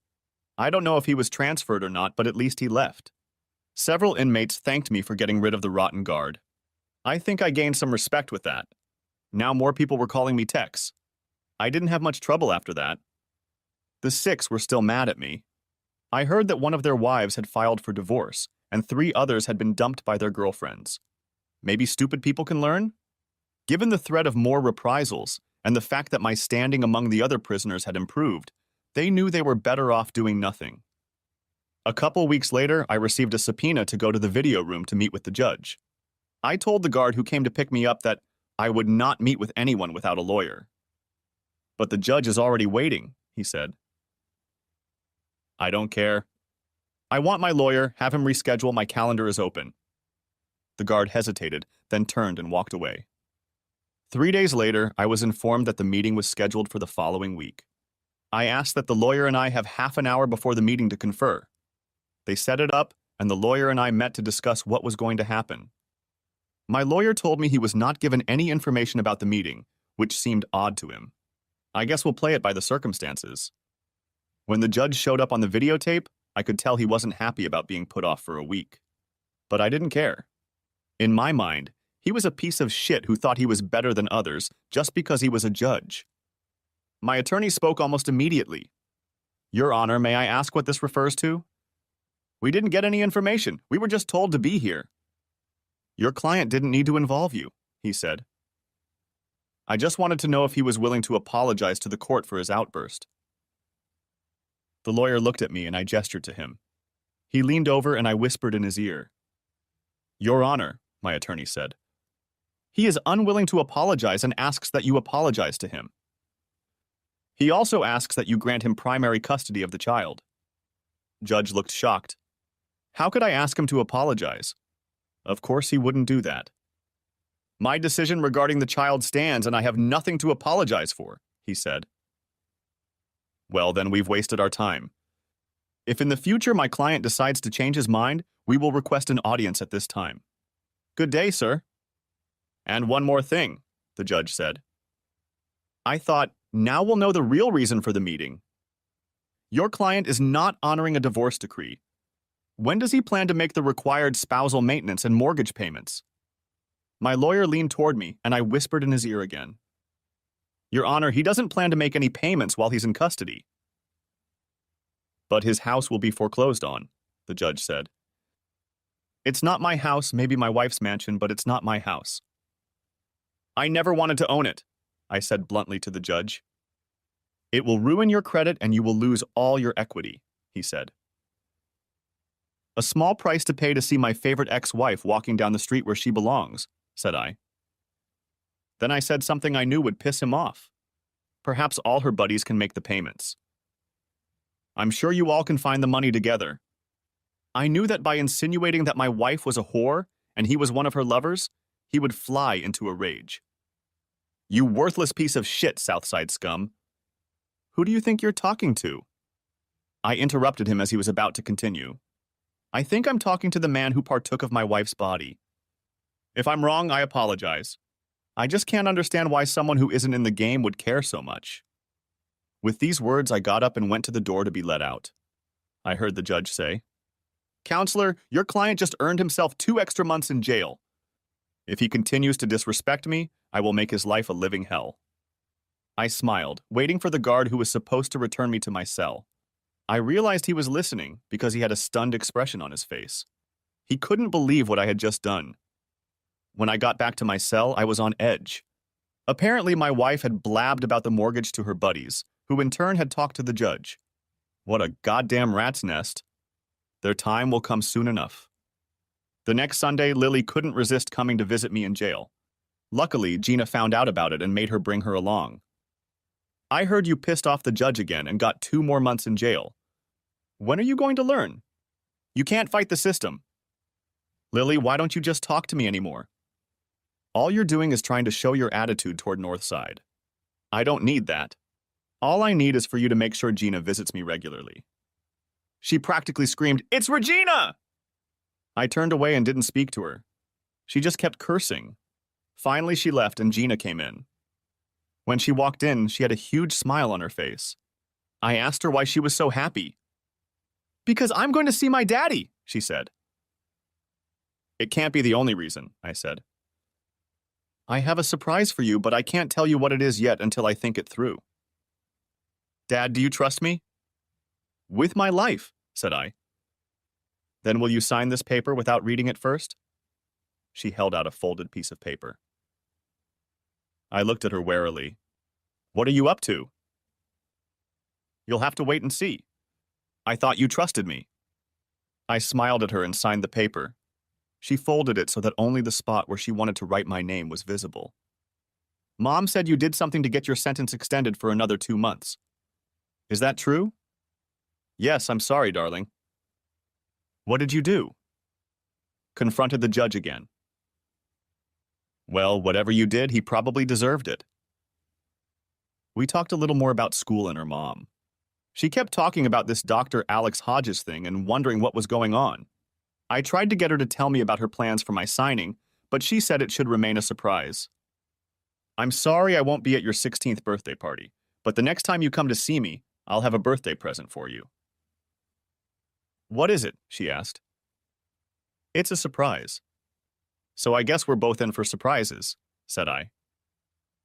Speaker 1: I don't know if he was transferred or not, but at least he left. Several inmates thanked me for getting rid of the rotten guard. I think I gained some respect with that. Now more people were calling me Tex. I didn't have much trouble after that. The 6 were still mad at me. I heard that one of their wives had filed for divorce, and 3 others had been dumped by their girlfriends. Maybe stupid people can learn? Given the threat of more reprisals, and the fact that my standing among the other prisoners had improved, they knew they were better off doing nothing. A couple weeks later, I received a subpoena to go to the video room to meet with the judge. I told the guard who came to pick me up that I would not meet with anyone without a lawyer. But the judge is already waiting, he said. I don't care. I want my lawyer, have him reschedule, my calendar is open. The guard hesitated, then turned and walked away. 3 days later, I was informed that the meeting was scheduled for the following week. I asked that the lawyer and I have half an hour before the meeting to confer. They set it up, and the lawyer and I met to discuss what was going to happen. My lawyer told me he was not given any information about the meeting, which seemed odd to him. I guess we'll play it by the circumstances. When the judge showed up on the videotape, I could tell he wasn't happy about being put off for a week. But I didn't care. In my mind, he was a piece of shit who thought he was better than others just because he was a judge. My attorney spoke almost immediately. Your Honor, may I ask what this refers to? We didn't get any information. We were just told to be here. Your client didn't need to involve you, he said. I just wanted to know if he was willing to apologize to the court for his outburst. The lawyer looked at me and I gestured to him. He leaned over and I whispered in his ear. Your Honor, my attorney said. He is unwilling to apologize and asks that you apologize to him. He also asks that you grant him primary custody of the child. Judge looked shocked. How could I ask him to apologize? Of course he wouldn't do that. My decision regarding the child stands and I have nothing to apologize for, he said. Well, then we've wasted our time. If in the future my client decides to change his mind, we will request an audience at this time. Good day, sir. And one more thing, the judge said. I thought, now we'll know the real reason for the meeting. Your client is not honoring a divorce decree. When does he plan to make the required spousal maintenance and mortgage payments? My lawyer leaned toward me, and I whispered in his ear again. Your Honor, he doesn't plan to make any payments while he's in custody. But his house will be foreclosed on, the judge said. It's not my house, maybe my wife's mansion, but it's not my house. I never wanted to own it, I said bluntly to the judge. It will ruin your credit and you will lose all your equity, he said. A small price to pay to see my favorite ex-wife walking down the street where she belongs, said I. Then I said something I knew would piss him off. Perhaps all her buddies can make the payments. I'm sure you all can find the money together. I knew that by insinuating that my wife was a whore and he was one of her lovers, he would fly into a rage. You worthless piece of shit, Southside scum. Who do you think you're talking to? I interrupted him as he was about to continue. I think I'm talking to the man who partook of my wife's body. If I'm wrong, I apologize. I just can't understand why someone who isn't in the game would care so much. With these words, I got up and went to the door to be let out. I heard the judge say, Counselor, your client just earned himself 2 extra months in jail. If he continues to disrespect me, I will make his life a living hell. I smiled, waiting for the guard who was supposed to return me to my cell. I realized he was listening because he had a stunned expression on his face. He couldn't believe what I had just done. When I got back to my cell, I was on edge. Apparently, my wife had blabbed about the mortgage to her buddies, who in turn had talked to the judge. What a goddamn rat's nest. Their time will come soon enough. The next Sunday, Lily couldn't resist coming to visit me in jail. Luckily, Gina found out about it and made her bring her along. I heard you pissed off the judge again and got 2 more months in jail. When are you going to learn? You can't fight the system. Lily, why don't you just talk to me anymore? All you're doing is trying to show your attitude toward Northside. I don't need that. All I need is for you to make sure Gina visits me regularly. She practically screamed, "It's Regina!" I turned away and didn't speak to her. She just kept cursing. Finally, she left and Gina came in. When she walked in, she had a huge smile on her face. I asked her why she was so happy. "Because I'm going to see my daddy," she said. "It can't be the only reason," I said. "I have a surprise for you, but I can't tell you what it is yet until I think it through." "Dad, do you trust me?" "With my life," said I. "Then will you sign this paper without reading it first?" She held out a folded piece of paper. I looked at her warily. "What are you up to?" "You'll have to wait and see. I thought you trusted me." I smiled at her and signed the paper. She folded it so that only the spot where she wanted to write my name was visible. "Mom said you did something to get your sentence extended for another 2 months. Is that true?" "Yes, I'm sorry, darling." "What did you do?" Confronted the judge again. "Well, whatever you did, he probably deserved it." We talked a little more about school and her mom. She kept talking about this Dr. Alex Hodges thing and wondering what was going on. I tried to get her to tell me about her plans for my signing, but she said it should remain a surprise. "I'm sorry I won't be at your 16th birthday party, but the next time you come to see me, I'll have a birthday present for you." "What is it?" she asked. "It's a surprise." "So I guess we're both in for surprises," said I.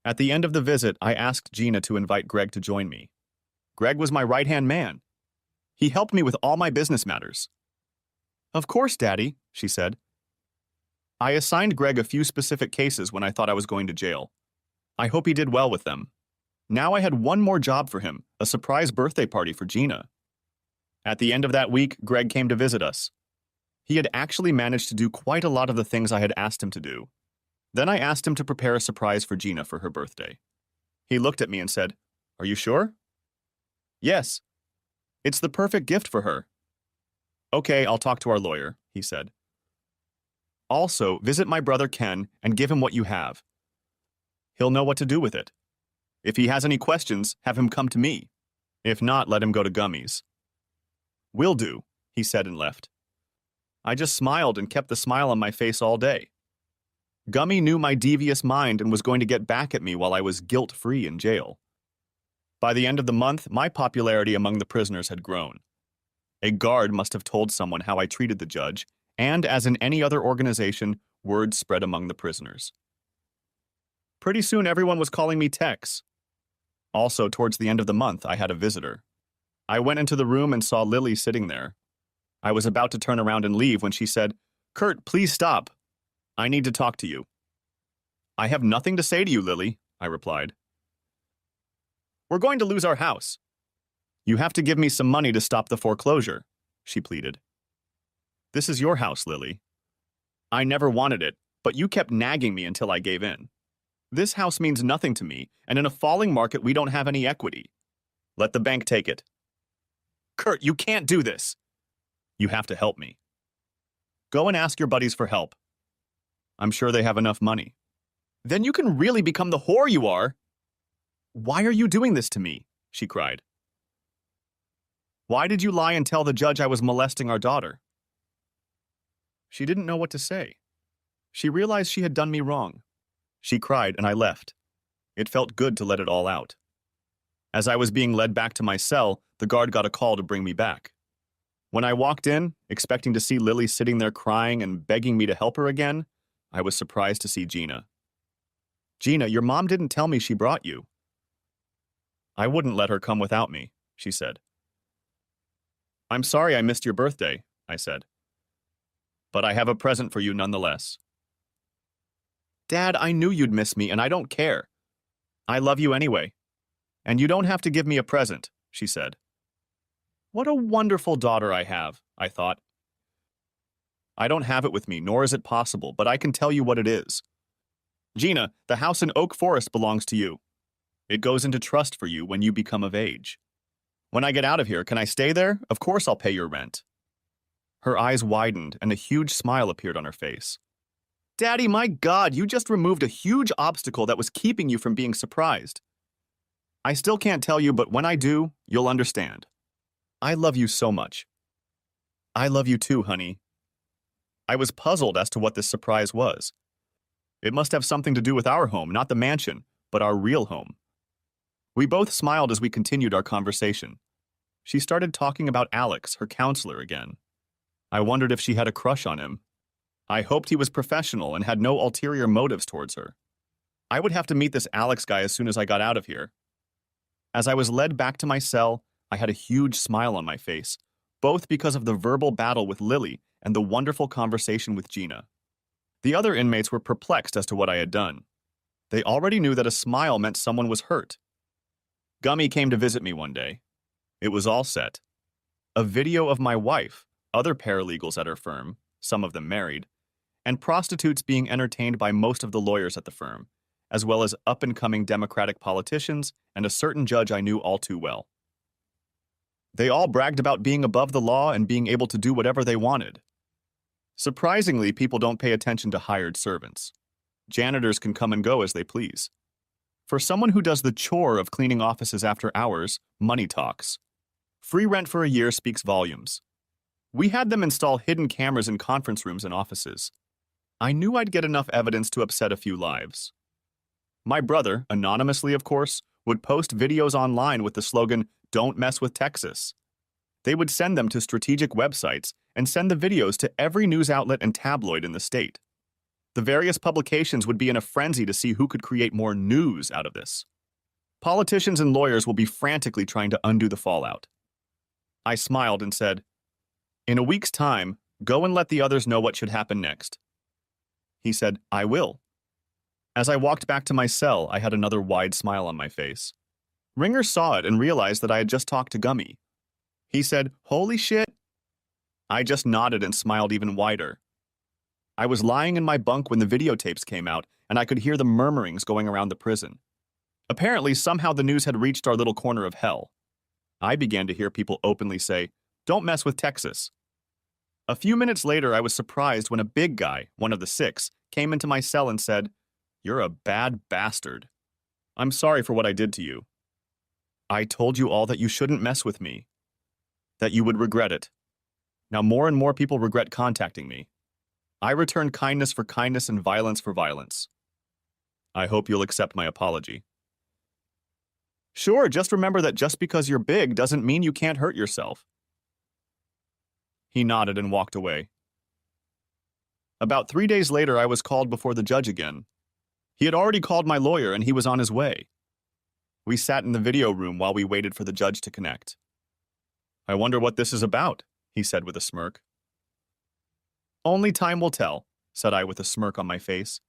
Speaker 1: At the end of the visit, I asked Gina to invite Greg to join me. Greg was my right-hand man. He helped me with all my business matters. "Of course, Daddy," she said. I assigned Greg a few specific cases when I thought I was going to jail. I hope he did well with them. Now I had one more job for him, a surprise birthday party for Gina. At the end of that week, Greg came to visit us. He had actually managed to do quite a lot of the things I had asked him to do. Then I asked him to prepare a surprise for Gina for her birthday. He looked at me and said, "Are you sure?" "Yes. It's the perfect gift for her." "Okay, I'll talk to our lawyer," he said. "Also, visit my brother Ken and give him what you have. He'll know what to do with it. If he has any questions, have him come to me. If not, let him go to Gummies." "Will do," he said and left. I just smiled and kept the smile on my face all day. Gummy knew my devious mind and was going to get back at me while I was guilt-free in jail. By the end of the month, my popularity among the prisoners had grown. A guard must have told someone how I treated the judge, and as in any other organization, word spread among the prisoners. Pretty soon everyone was calling me Tex. Also, towards the end of the month, I had a visitor. I went into the room and saw Lily sitting there. I was about to turn around and leave when she said, "Kurt, please stop. I need to talk to you." "I have nothing to say to you, Lily," I replied. "We're going to lose our house. You have to give me some money to stop the foreclosure," she pleaded. "This is your house, Lily. I never wanted it, but you kept nagging me until I gave in. This house means nothing to me, and in a falling market, we don't have any equity. Let the bank take it." "Kurt, you can't do this." "You have to help me." "Go and ask your buddies for help. I'm sure they have enough money." "Then you can really become the whore you are." "Why are you doing this to me?" she cried. "Why did you lie and tell the judge I was molesting our daughter?" She didn't know what to say. She realized she had done me wrong. She cried and I left. It felt good to let it all out. As I was being led back to my cell, the guard got a call to bring me back. When I walked in, expecting to see Lily sitting there crying and begging me to help her again, I was surprised to see Gina. "Gina, your mom didn't tell me she brought you." "I wouldn't let her come without me," she said. "I'm sorry I missed your birthday," I said. "But I have a present for you nonetheless." "Dad, I knew you'd miss me and I don't care. I love you anyway. And you don't have to give me a present," she said. What a wonderful daughter I have, I thought. I don't have it with me, nor is it possible, but I can tell you what it is. Gina, the house in Oak Forest belongs to you. It goes into trust for you when you become of age. When I get out of here, can I stay there? Of course I'll pay your rent. Her eyes widened and a huge smile appeared on her face. Daddy, my God, you just removed a huge obstacle that was keeping you from being surprised. I still can't tell you, but when I do, you'll understand. I love you so much. I love you too, honey. I was puzzled as to what this surprise was. It must have something to do with our home, not the mansion, but our real home. We both smiled as we continued our conversation. She started talking about Alex, her counselor, again. I wondered if she had a crush on him. I hoped he was professional and had no ulterior motives towards her. I would have to meet this Alex guy as soon as I got out of here. As I was led back to my cell, I had a huge smile on my face, both because of the verbal battle with Lily and the wonderful conversation with Gina. The other inmates were perplexed as to what I had done. They already knew that a smile meant someone was hurt. Gummy came to visit me one day. It was all set. A video of my wife, other paralegals at her firm, some of them married, and prostitutes being entertained by most of the lawyers at the firm, as well as up-and-coming Democratic politicians and a certain judge I knew all too well. They all bragged about being above the law and being able to do whatever they wanted. Surprisingly, people don't pay attention to hired servants. Janitors can come and go as they please. For someone who does the chore of cleaning offices after hours, money talks. Free rent for a year speaks volumes. We had them install hidden cameras in conference rooms and offices. I knew I'd get enough evidence to upset a few lives. My brother, anonymously of course, would post videos online with the slogan, "Don't mess with Texas." They would send them to strategic websites and send the videos to every news outlet and tabloid in the state. The various publications would be in a frenzy to see who could create more news out of this. Politicians and lawyers will be frantically trying to undo the fallout. I smiled and said, "In a week's time, go and let the others know what should happen next." He said, "I will." As I walked back to my cell, I had another wide smile on my face. Ringer saw it and realized that I had just talked to Gummy. He said, "Holy shit." I just nodded and smiled even wider. I was lying in my bunk when the videotapes came out, and I could hear the murmurings going around the prison. Apparently, somehow the news had reached our little corner of hell. I began to hear people openly say, "Don't mess with Texas." A few minutes later, I was surprised when a big guy, one of the 6, came into my cell and said, "You're a bad bastard. I'm sorry for what I did to you. I told you all that you shouldn't mess with me, that you would regret it. Now more and more people regret contacting me. I return kindness for kindness and violence for violence. I hope you'll accept my apology." "Sure, just remember that just because you're big doesn't mean you can't hurt yourself." He nodded and walked away. About 3 days later, I was called before the judge again. He had already called my lawyer and he was on his way. We sat in the video room while we waited for the judge to connect. "I wonder what this is about," he said with a smirk. "Only time will tell," said I with a smirk on my face.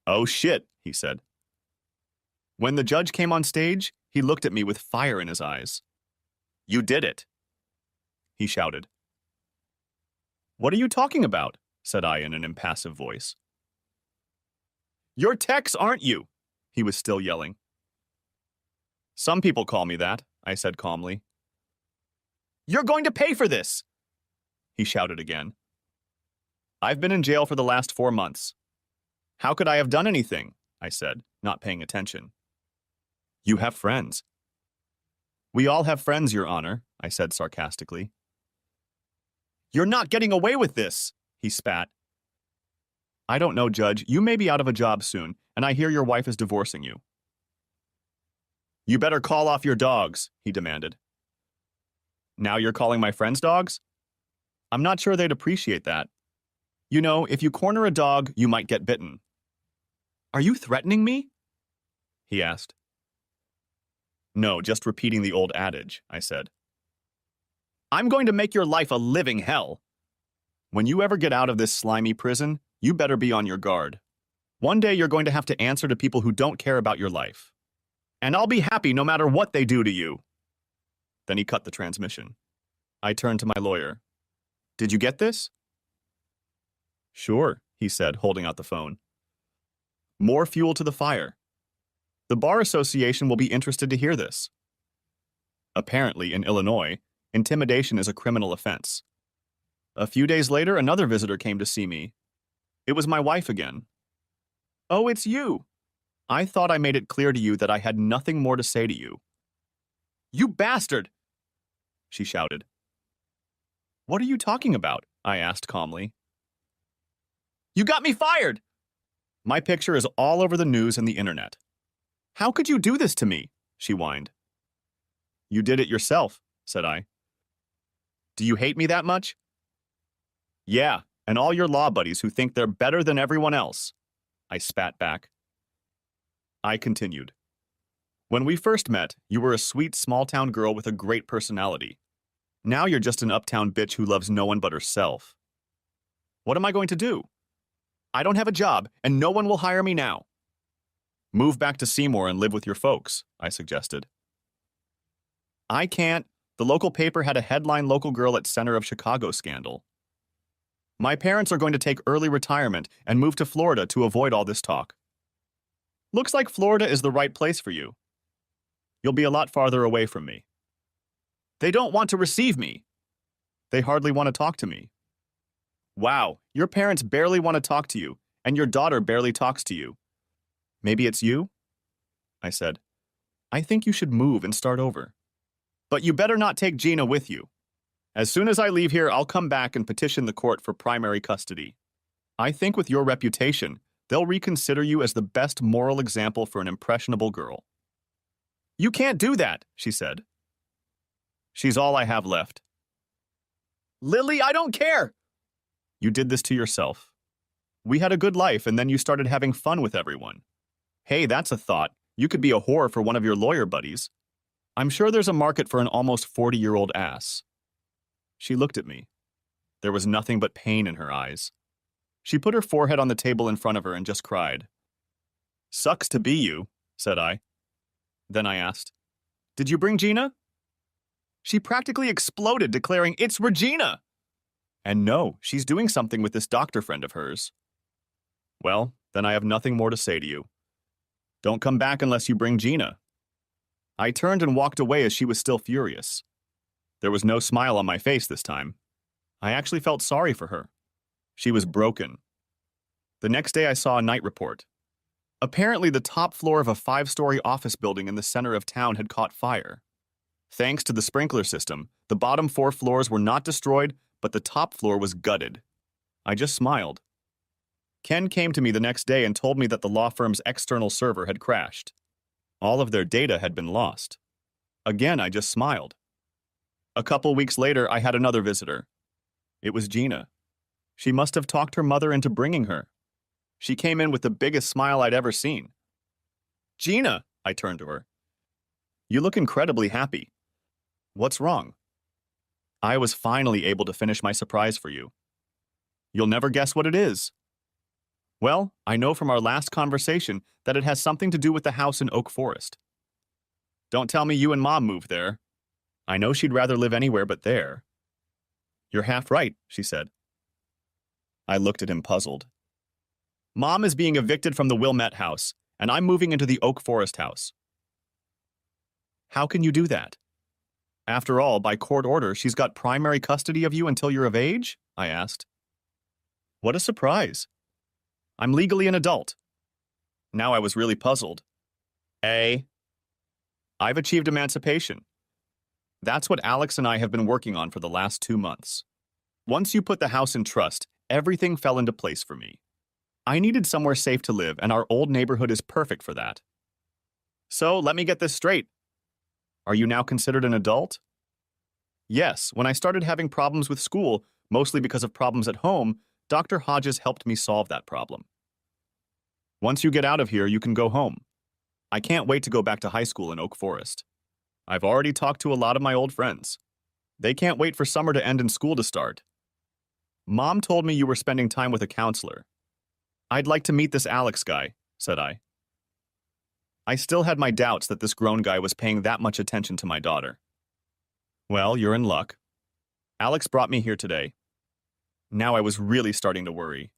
Speaker 1: "Oh shit," he said. When the judge came on stage, he looked at me with fire in his eyes. "You did it," he shouted. "What are you talking about?" said I in an impassive voice. "You're Tex, aren't you?" he was still yelling. "Some people call me that," I said calmly. "You're going to pay for this!" he shouted again. "I've been in jail for the last 4 months. How could I have done anything?" I said, not paying attention. "You have friends." "We all have friends, Your Honor," I said sarcastically. "You're not getting away with this," he spat. "I don't know, Judge. You may be out of a job soon, and I hear your wife is divorcing you." "You better call off your dogs," he demanded. "Now you're calling my friends dogs? I'm not sure they'd appreciate that. You know, if you corner a dog, you might get bitten." "Are you threatening me?" he asked. "No, just repeating the old adage," I said. "I'm going to make your life a living hell. When you ever get out of this slimy prison, you better be on your guard. One day you're going to have to answer to people who don't care about your life. And I'll be happy no matter what they do to you." Then he cut the transmission. I turned to my lawyer. Did you get this? Sure, he said, holding out the phone. More fuel to the fire. The Bar Association will be interested to hear this. Apparently, in Illinois, intimidation is a criminal offense. A few days later, another visitor came to see me. It was my wife again. Oh, it's you. I thought I made it clear to you that I had nothing more to say to you. You bastard! She shouted. What are you talking about? I asked calmly. You got me fired! My picture is all over the news and the internet. How could you do this to me? She whined. You did it yourself, said I. Do you hate me that much? Yeah, and all your law buddies who think they're better than everyone else. I spat back. I continued. When we first met, you were a sweet small-town girl with a great personality. Now you're just an uptown bitch who loves no one but herself. What am I going to do? I don't have a job, and no one will hire me now. Move back to Seymour and live with your folks, I suggested. I can't. The local paper had a headline local girl at center of Chicago scandal. My parents are going to take early retirement and move to Florida to avoid all this talk. Looks like Florida is the right place for you. You'll be a lot farther away from me. They don't want to receive me. They hardly want to talk to me. Wow, your parents barely want to talk to you, and your daughter barely talks to you. Maybe it's you? I said. I think you should move and start over. But you better not take Gina with you. As soon as I leave here, I'll come back and petition the court for primary custody. I think with your reputation, they'll reconsider you as the best moral example for an impressionable girl. You can't do that, she said. She's all I have left. Lily, I don't care! You did this to yourself. We had a good life, and then you started having fun with everyone. Hey, that's a thought. You could be a whore for one of your lawyer buddies. I'm sure there's a market for an almost 40-year-old ass. She looked at me. There was nothing but pain in her eyes. She put her forehead on the table in front of her and just cried. Sucks to be you, said I. Then I asked, Did you bring Gina? She practically exploded, declaring, It's Regina! And no, she's doing something with this doctor friend of hers. Well, then I have nothing more to say to you. Don't come back unless you bring Gina. I turned and walked away as she was still furious. There was no smile on my face this time. I actually felt sorry for her. She was broken. The next day I saw a night report. Apparently the top floor of a 5-story office building in the center of town had caught fire. Thanks to the sprinkler system, the bottom 4 floors were not destroyed, but the top floor was gutted. I just smiled. Ken came to me the next day and told me that the law firm's external server had crashed. All of their data had been lost. Again, I just smiled. A couple weeks later, I had another visitor. It was Gina. She must have talked her mother into bringing her. She came in with the biggest smile I'd ever seen. Gina, I turned to her. You look incredibly happy. What's wrong? I was finally able to finish my surprise for you. You'll never guess what it is. Well, I know from our last conversation that it has something to do with the house in Oak Forest. Don't tell me you and Mom moved there. I know she'd rather live anywhere but there. You're half right, she said. I looked at him puzzled. Mom is being evicted from the Wilmette house, and I'm moving into the Oak Forest house. How can you do that? After all, by court order, she's got primary custody of you until you're of age? I asked. What a surprise. I'm legally an adult. Now I was really puzzled. I've achieved emancipation. That's what Alex and I have been working on for the last 2 months. Once you put the house in trust, everything fell into place for me. I needed somewhere safe to live, and our old neighborhood is perfect for that. So, let me get this straight. Are you now considered an adult? Yes, when I started having problems with school, mostly because of problems at home, Dr. Hodges helped me solve that problem. Once you get out of here, you can go home. I can't wait to go back to high school in Oak Forest. I've already talked to a lot of my old friends. They can't wait for summer to end and school to start. Mom told me you were spending time with a counselor. I'd like to meet this Alex guy, said I. I still had my doubts that this grown guy was paying that much attention to my daughter. Well, you're in luck. Alex brought me here today. Now I was really starting to worry.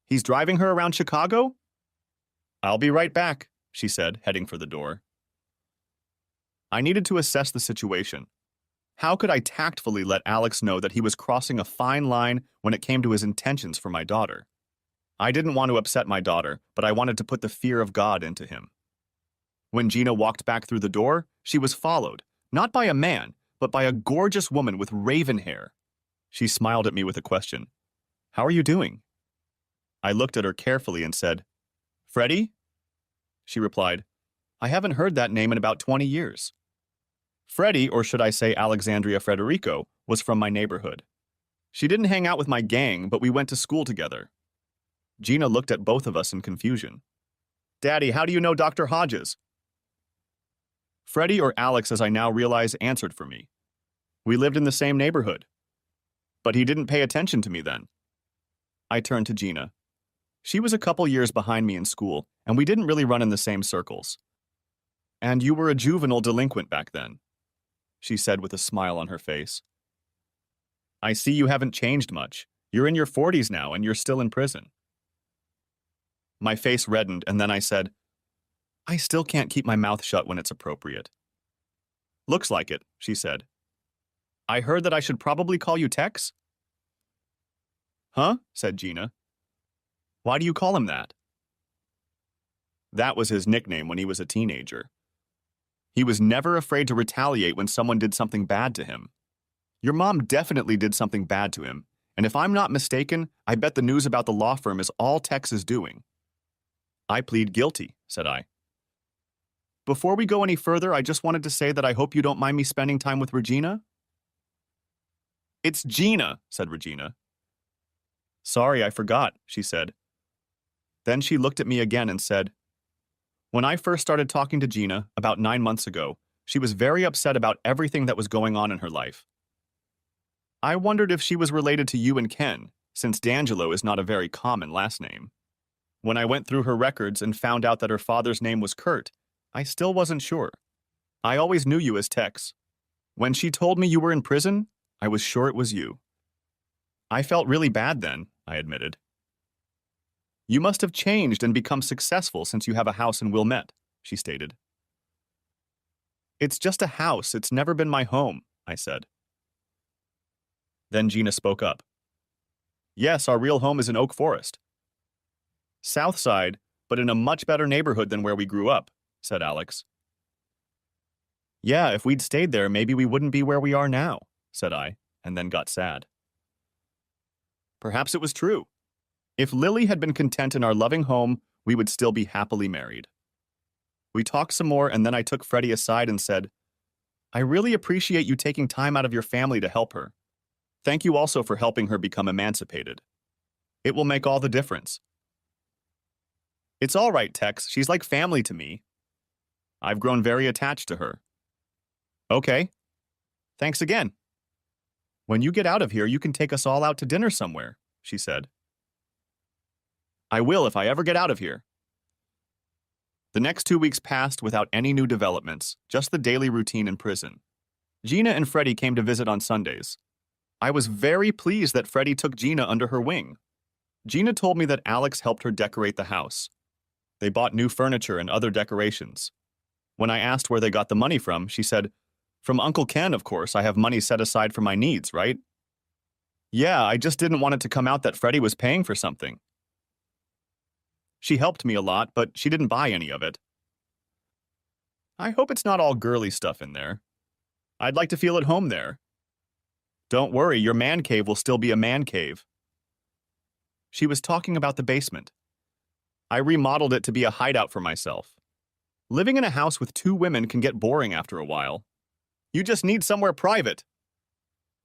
Speaker 1: He's driving her around Chicago? I'll be right back, she said, heading for the door. I needed to assess the situation. How could I tactfully let Alex know that he was crossing a fine line when it came to his intentions for my daughter? I didn't want to upset my daughter, but I wanted to put the fear of God into him. When Gina walked back through the door, she was followed, not by a man, but by a gorgeous woman with raven hair. She smiled at me with a question. How are you doing? I looked at her carefully and said, Freddie? She replied, I haven't heard that name in about 20 years. Freddie, or should I say Alexandria Frederico, was from my neighborhood. She didn't hang out with my gang, but we went to school together. Gina looked at both of us in confusion. Daddy, how do you know Dr. Hodges? Freddie, or Alex as I now realize, answered for me. We lived in the same neighborhood. But he didn't pay attention to me then. I turned to Gina. She was a couple years behind me in school, and we didn't really run in the same circles. And you were a juvenile delinquent back then, she said with a smile on her face. I see you haven't changed much. You're in your 40s now, and you're still in prison. My face reddened, and then I said, I still can't keep my mouth shut when it's appropriate. Looks like it, she said. I heard that I should probably call you Tex? Huh? Said Gina. Why do you call him that? That was his nickname when he was a teenager. He was never afraid to retaliate when someone did something bad to him. Your mom definitely did something bad to him, and if I'm not mistaken, I bet the news about the law firm is all Tex is doing. I plead guilty, said I. Before we go any further, I just wanted to say that I hope you don't mind me spending time with Regina. It's Gina, said Regina. Sorry, I forgot, she said. Then she looked at me again and said, When I first started talking to Gina, about 9 months ago, she was very upset about everything that was going on in her life. I wondered if she was related to you and Ken, since D'Angelo is not a very common last name. When I went through her records and found out that her father's name was Kurt, I still wasn't sure. I always knew you as Tex. When she told me you were in prison, I was sure it was you. I felt really bad then, I admitted. You must have changed and become successful since you have a house in Wilmette, she stated. It's just a house, it's never been my home, I said. Then Gina spoke up. Yes, our real home is in Oak Forest. South Side, but in a much better neighborhood than where we grew up, said Alex. Yeah, if we'd stayed there, maybe we wouldn't be where we are now, said I, and then got sad. Perhaps it was true. If Lily had been content in our loving home, we would still be happily married. We talked some more, and then I took Freddie aside and said, I really appreciate you taking time out of your family to help her. Thank you also for helping her become emancipated. It will make all the difference. It's all right, Tex. She's like family to me. I've grown very attached to her. Okay. Thanks again. When you get out of here, you can take us all out to dinner somewhere, she said. I will if I ever get out of here. The next 2 weeks passed without any new developments, just the daily routine in prison. Gina and Freddie came to visit on Sundays. I was very pleased that Freddie took Gina under her wing. Gina told me that Alex helped her decorate the house. They bought new furniture and other decorations. When I asked where they got the money from, she said, From Uncle Ken, of course. I have money set aside for my needs, right? Yeah, I just didn't want it to come out that Freddie was paying for something. She helped me a lot, but she didn't buy any of it. I hope it's not all girly stuff in there. I'd like to feel at home there. Don't worry, your man cave will still be a man cave. She was talking about the basement. I remodeled it to be a hideout for myself. Living in a house with 2 women can get boring after a while. You just need somewhere private.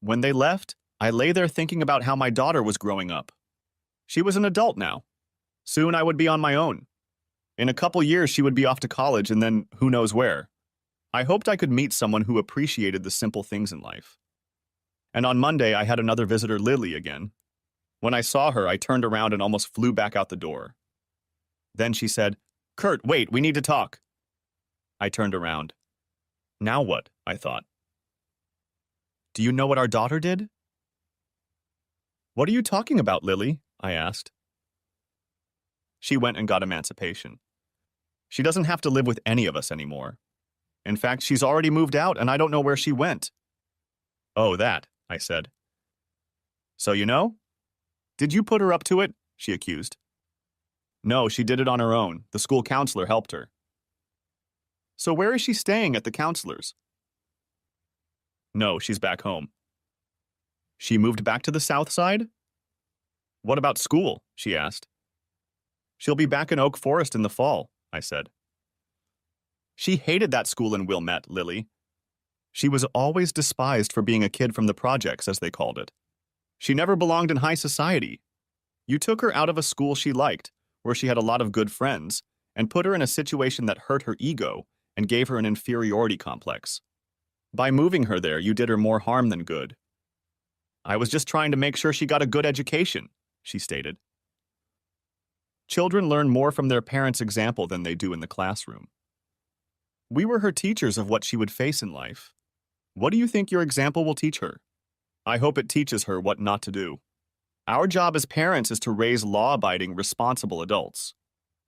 Speaker 1: When they left, I lay there thinking about how my daughter was growing up. She was an adult now. Soon I would be on my own. In a couple years, she would be off to college and then who knows where. I hoped I could meet someone who appreciated the simple things in life. And on Monday, I had another visitor, Lily, again. When I saw her, I turned around and almost flew back out the door. Then she said, Kurt, wait, we need to talk. I turned around. Now what? I thought. Do you know what our daughter did? What are you talking about, Lily? I asked. She went and got emancipation. She doesn't have to live with any of us anymore. In fact, she's already moved out and I don't know where she went. Oh, that, I said. So you know? Did you put her up to it? She accused. No, she did it on her own. The school counselor helped her. So where is she staying at the counselor's? No, she's back home. She moved back to the south side? What about school? She asked. She'll be back in Oak Forest in the fall, I said. She hated that school in Wilmette, Lily. She was always despised for being a kid from the projects, as they called it. She never belonged in high society. You took her out of a school she liked, where she had a lot of good friends, and put her in a situation that hurt her ego and gave her an inferiority complex. By moving her there, you did her more harm than good. I was just trying to make sure she got a good education, she stated. Children learn more from their parents' example than they do in the classroom. We were her teachers of what she would face in life. What do you think your example will teach her? I hope it teaches her what not to do. Our job as parents is to raise law-abiding, responsible adults.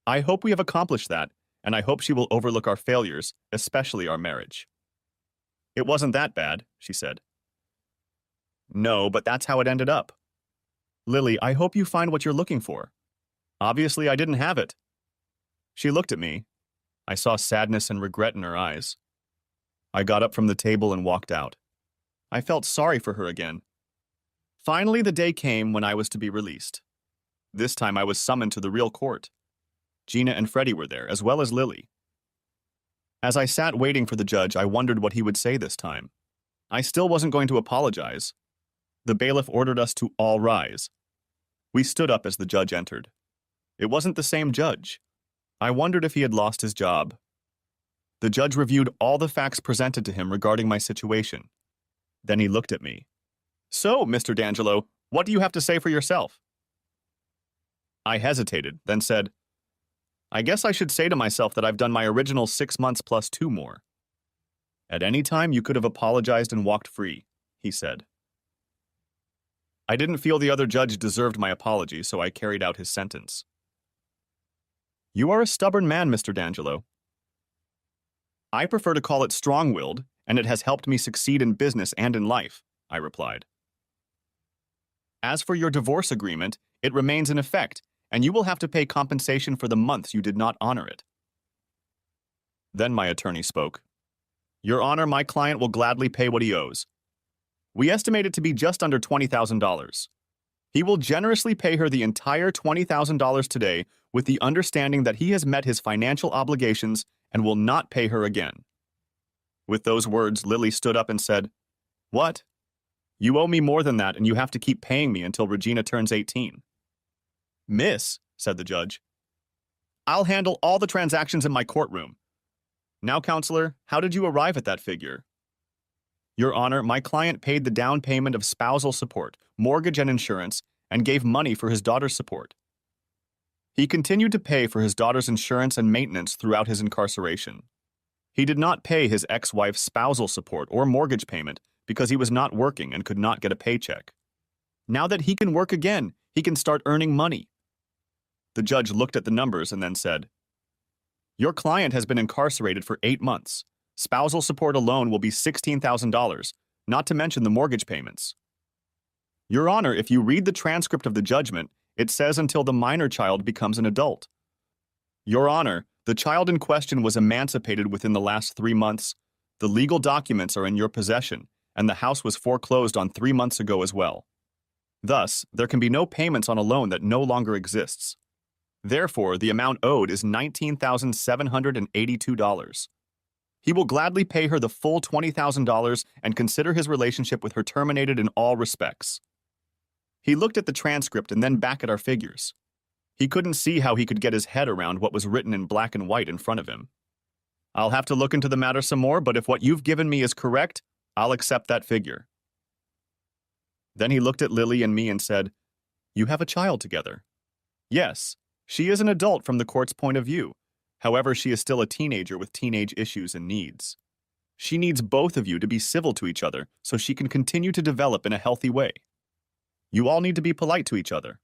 Speaker 1: I hope we have accomplished that, and I hope she will overlook our failures, especially our marriage. It wasn't that bad, she said. No, but that's how it ended up. Lily, I hope you find what you're looking for. Obviously, I didn't have it. She looked at me. I saw sadness and regret in her eyes. I got up from the table and walked out. I felt sorry for her again. Finally, the day came when I was to be released. This time I was summoned to the real court. Gina and Freddie were there, as well as Lily. As I sat waiting for the judge, I wondered what he would say this time. I still wasn't going to apologize. The bailiff ordered us to all rise. We stood up as the judge entered. It wasn't the same judge. I wondered if he had lost his job. The judge reviewed all the facts presented to him regarding my situation. Then he looked at me. So, Mr. D'Angelo, what do you have to say for yourself? I hesitated, then said, I guess I should say to myself that I've done my original 6 months plus 2 more. At any time, you could have apologized and walked free, he said. I didn't feel the other judge deserved my apology, so I carried out his sentence. You are a stubborn man, Mr. D'Angelo. I prefer to call it strong-willed, and it has helped me succeed in business and in life, I replied. As for your divorce agreement, it remains in effect, and you will have to pay compensation for the months you did not honor it. Then my attorney spoke. Your Honor, my client will gladly pay what he owes. We estimate it to be just under $20,000. He will generously pay her the entire $20,000 today with the understanding that he has met his financial obligations and will not pay her again. With those words, Lily stood up and said, What? You owe me more than that, and you have to keep paying me until Regina turns 18. Miss, said the judge, I'll handle all the transactions in my courtroom. Now, counselor, how did you arrive at that figure? Your Honor, my client paid the down payment of spousal support, mortgage and insurance, and gave money for his daughter's support. He continued to pay for his daughter's insurance and maintenance throughout his incarceration. He did not pay his ex-wife's spousal support or mortgage payment because he was not working and could not get a paycheck. Now that he can work again, he can start earning money. The judge looked at the numbers and then said, Your client has been incarcerated for 8 months. Spousal support alone will be $16,000, not to mention the mortgage payments. Your Honor, if you read the transcript of the judgment, it says until the minor child becomes an adult. Your Honor, the child in question was emancipated within the last 3 months. The legal documents are in your possession, and the house was foreclosed on 3 months ago as well. Thus, there can be no payments on a loan that no longer exists. Therefore, the amount owed is $19,782. He will gladly pay her the full $20,000 and consider his relationship with her terminated in all respects. He looked at the transcript and then back at our figures. He couldn't see how he could get his head around what was written in black and white in front of him. I'll have to look into the matter some more, but if what you've given me is correct, I'll accept that figure. Then he looked at Lily and me and said, You have a child together. Yes, she is an adult from the court's point of view. However, she is still a teenager with teenage issues and needs. She needs both of you to be civil to each other so she can continue to develop in a healthy way. You all need to be polite to each other.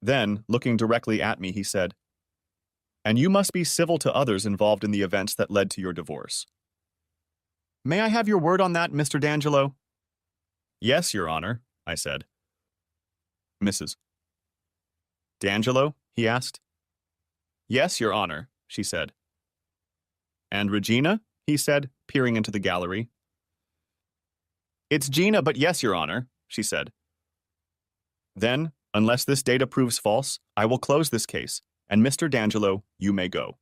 Speaker 1: Then, looking directly at me, he said, and you must be civil to others involved in the events that led to your divorce. May I have your word on that, Mr. D'Angelo? Yes, Your Honor, I said. Mrs. D'Angelo? He asked. Yes, Your Honor, she said. And Regina? He said, peering into the gallery. It's Gina, but yes, Your Honor, she said. Then, unless this data proves false, I will close this case, and Mr. D'Angelo, you may go.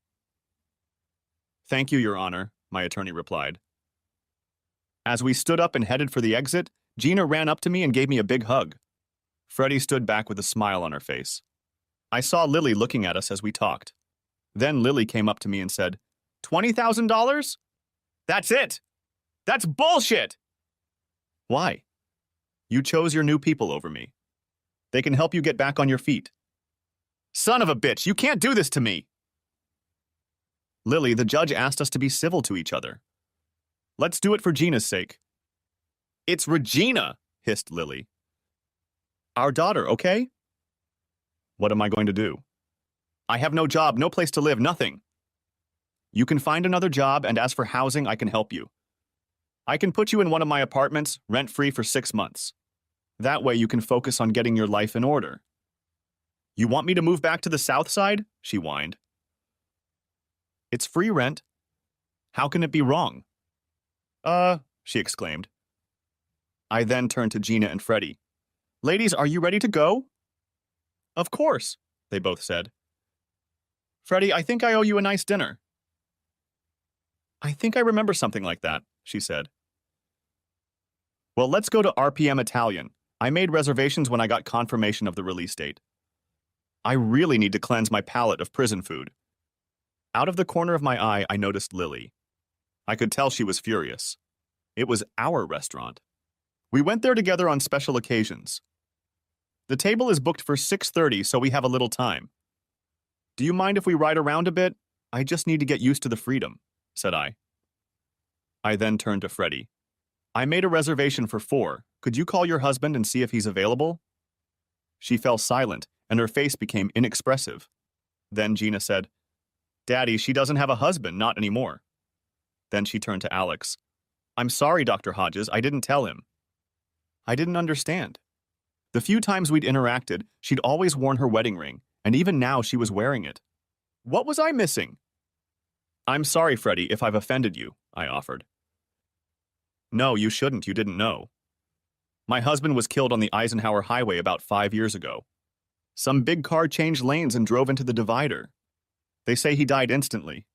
Speaker 1: Thank you, Your Honor, my attorney replied. As we stood up and headed for the exit, Gina ran up to me and gave me a big hug. Freddie stood back with a smile on her face. I saw Lily looking at us as we talked. Then Lily came up to me and said, $20,000? That's it! That's bullshit! Why? You chose your new people over me. They can help you get back on your feet. Son of a bitch, you can't do this to me! Lily, the judge asked us to be civil to each other. Let's do it for Gina's sake. It's Regina, hissed Lily. Our daughter, okay? What am I going to do? I have no job, no place to live, nothing. You can find another job, and as for housing, I can help you. I can put you in one of my apartments, rent-free for 6 months. That way you can focus on getting your life in order. You want me to move back to the south side? She whined. It's free rent. How can it be wrong? She exclaimed. I then turned to Gina and Freddie. Ladies, are you ready to go? Of course, they both said. Freddie, I think I owe you a nice dinner. I think I remember something like that, she said. Well, let's go to RPM Italian. I made reservations when I got confirmation of the release date. I really need to cleanse my palate of prison food. Out of the corner of my eye, I noticed Lily. I could tell she was furious. It was our restaurant. We went there together on special occasions. The table is booked for 6:30, so we have a little time. Do you mind if we ride around a bit? I just need to get used to the freedom, said I. I then turned to Freddie. I made a reservation for 4. Could you call your husband and see if he's available? She fell silent, and her face became inexpressive. Then Gina said, Daddy, she doesn't have a husband, not anymore. Then she turned to Alex. I'm sorry, Dr. Hodges, I didn't tell him. I didn't understand. The few times we'd interacted, she'd always worn her wedding ring, and even now she was wearing it. What was I missing? I'm sorry, Freddie, if I've offended you, I offered. No, you shouldn't, you didn't know. My husband was killed on the Eisenhower Highway about 5 years ago. Some big car changed lanes and drove into the divider. They say he died instantly.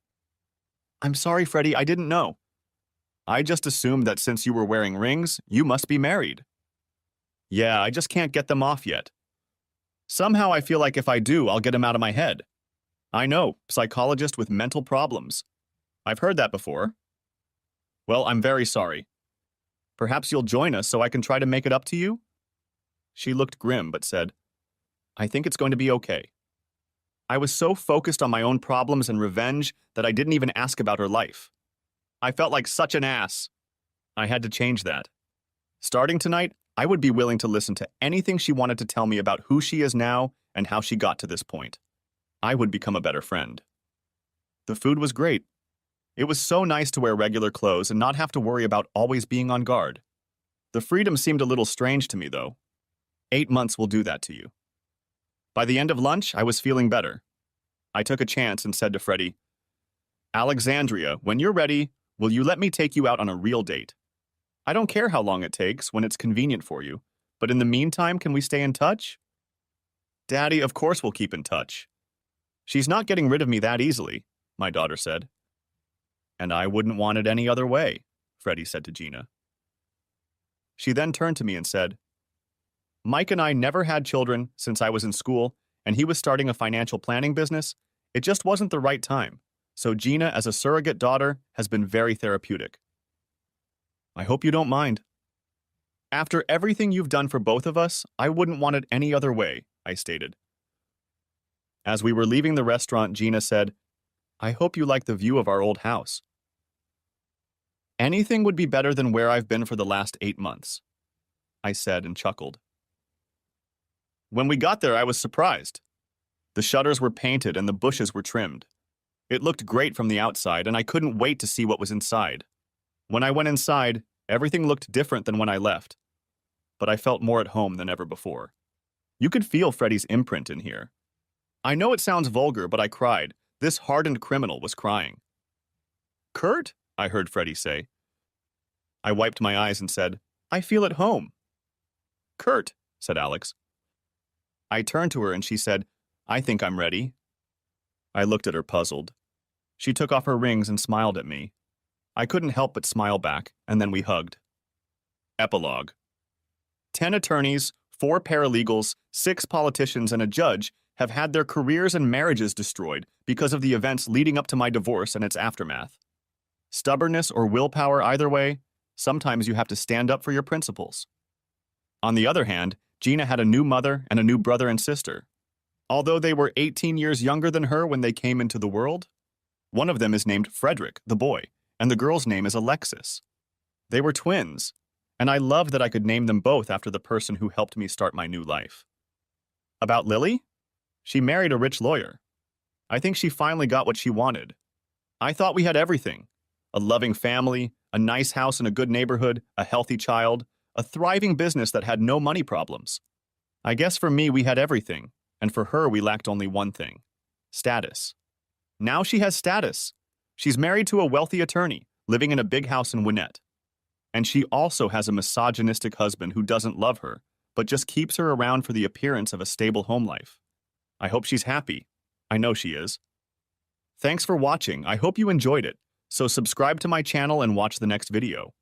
Speaker 1: I'm sorry, Freddie, I didn't know. I just assumed that since you were wearing rings, you must be married. Yeah, I just can't get them off yet. Somehow I feel like if I do, I'll get them out of my head. I know, psychologist with mental problems. I've heard that before. Well, I'm very sorry. Perhaps you'll join us so I can try to make it up to you? She looked grim but said, I think it's going to be okay. I was so focused on my own problems and revenge that I didn't even ask about her life. I felt like such an ass. I had to change that. Starting tonight, I would be willing to listen to anything she wanted to tell me about who she is now and how she got to this point. I would become a better friend. The food was great. It was so nice to wear regular clothes and not have to worry about always being on guard. The freedom seemed a little strange to me, though. 8 months will do that to you. By the end of lunch, I was feeling better. I took a chance and said to Freddie, Alexandria, when you're ready, will you let me take you out on a real date? I don't care how long it takes when it's convenient for you, but in the meantime, can we stay in touch? Daddy, of course we'll keep in touch. She's not getting rid of me that easily, my daughter said. And I wouldn't want it any other way, Freddie said to Gina. She then turned to me and said, Mike and I never had children since I was in school, and he was starting a financial planning business. It just wasn't the right time, so Gina, as a surrogate daughter, has been very therapeutic. I hope you don't mind. After everything you've done for both of us, I wouldn't want it any other way, I stated. As we were leaving the restaurant, Gina said, I hope you like the view of our old house. Anything would be better than where I've been for the last 8 months, I said and chuckled. When we got there, I was surprised. The shutters were painted and the bushes were trimmed. It looked great from the outside, and I couldn't wait to see what was inside. When I went inside, everything looked different than when I left, but I felt more at home than ever before. You could feel Freddie's imprint in here. I know it sounds vulgar, but I cried. This hardened criminal was crying. Kurt, I heard Freddie say. I wiped my eyes and said, I feel at home. Kurt, said Alex. I turned to her and she said, I think I'm ready. I looked at her puzzled. She took off her rings and smiled at me. I couldn't help but smile back, and then we hugged. Epilogue. 10 attorneys, 4 paralegals, 6 politicians, and a judge have had their careers and marriages destroyed because of the events leading up to my divorce and its aftermath. Stubbornness or willpower either way, sometimes you have to stand up for your principles. On the other hand, Gina had a new mother and a new brother and sister. Although they were 18 years younger than her when they came into the world, one of them is named Frederick, the boy, and the girl's name is Alexis. They were twins, and I loved that I could name them both after the person who helped me start my new life. About Lily? She married a rich lawyer. I think she finally got what she wanted. I thought we had everything. A loving family, a nice house in a good neighborhood, a healthy child, a thriving business that had no money problems. I guess for me we had everything, and for her we lacked only one thing: status. Now she has status. She's married to a wealthy attorney, living in a big house in Gwinnett. And she also has a misogynistic husband who doesn't love her, but just keeps her around for the appearance of a stable home life. I hope she's happy. I know she is. Thanks for watching. I hope you enjoyed it. So subscribe to my channel and watch the next video.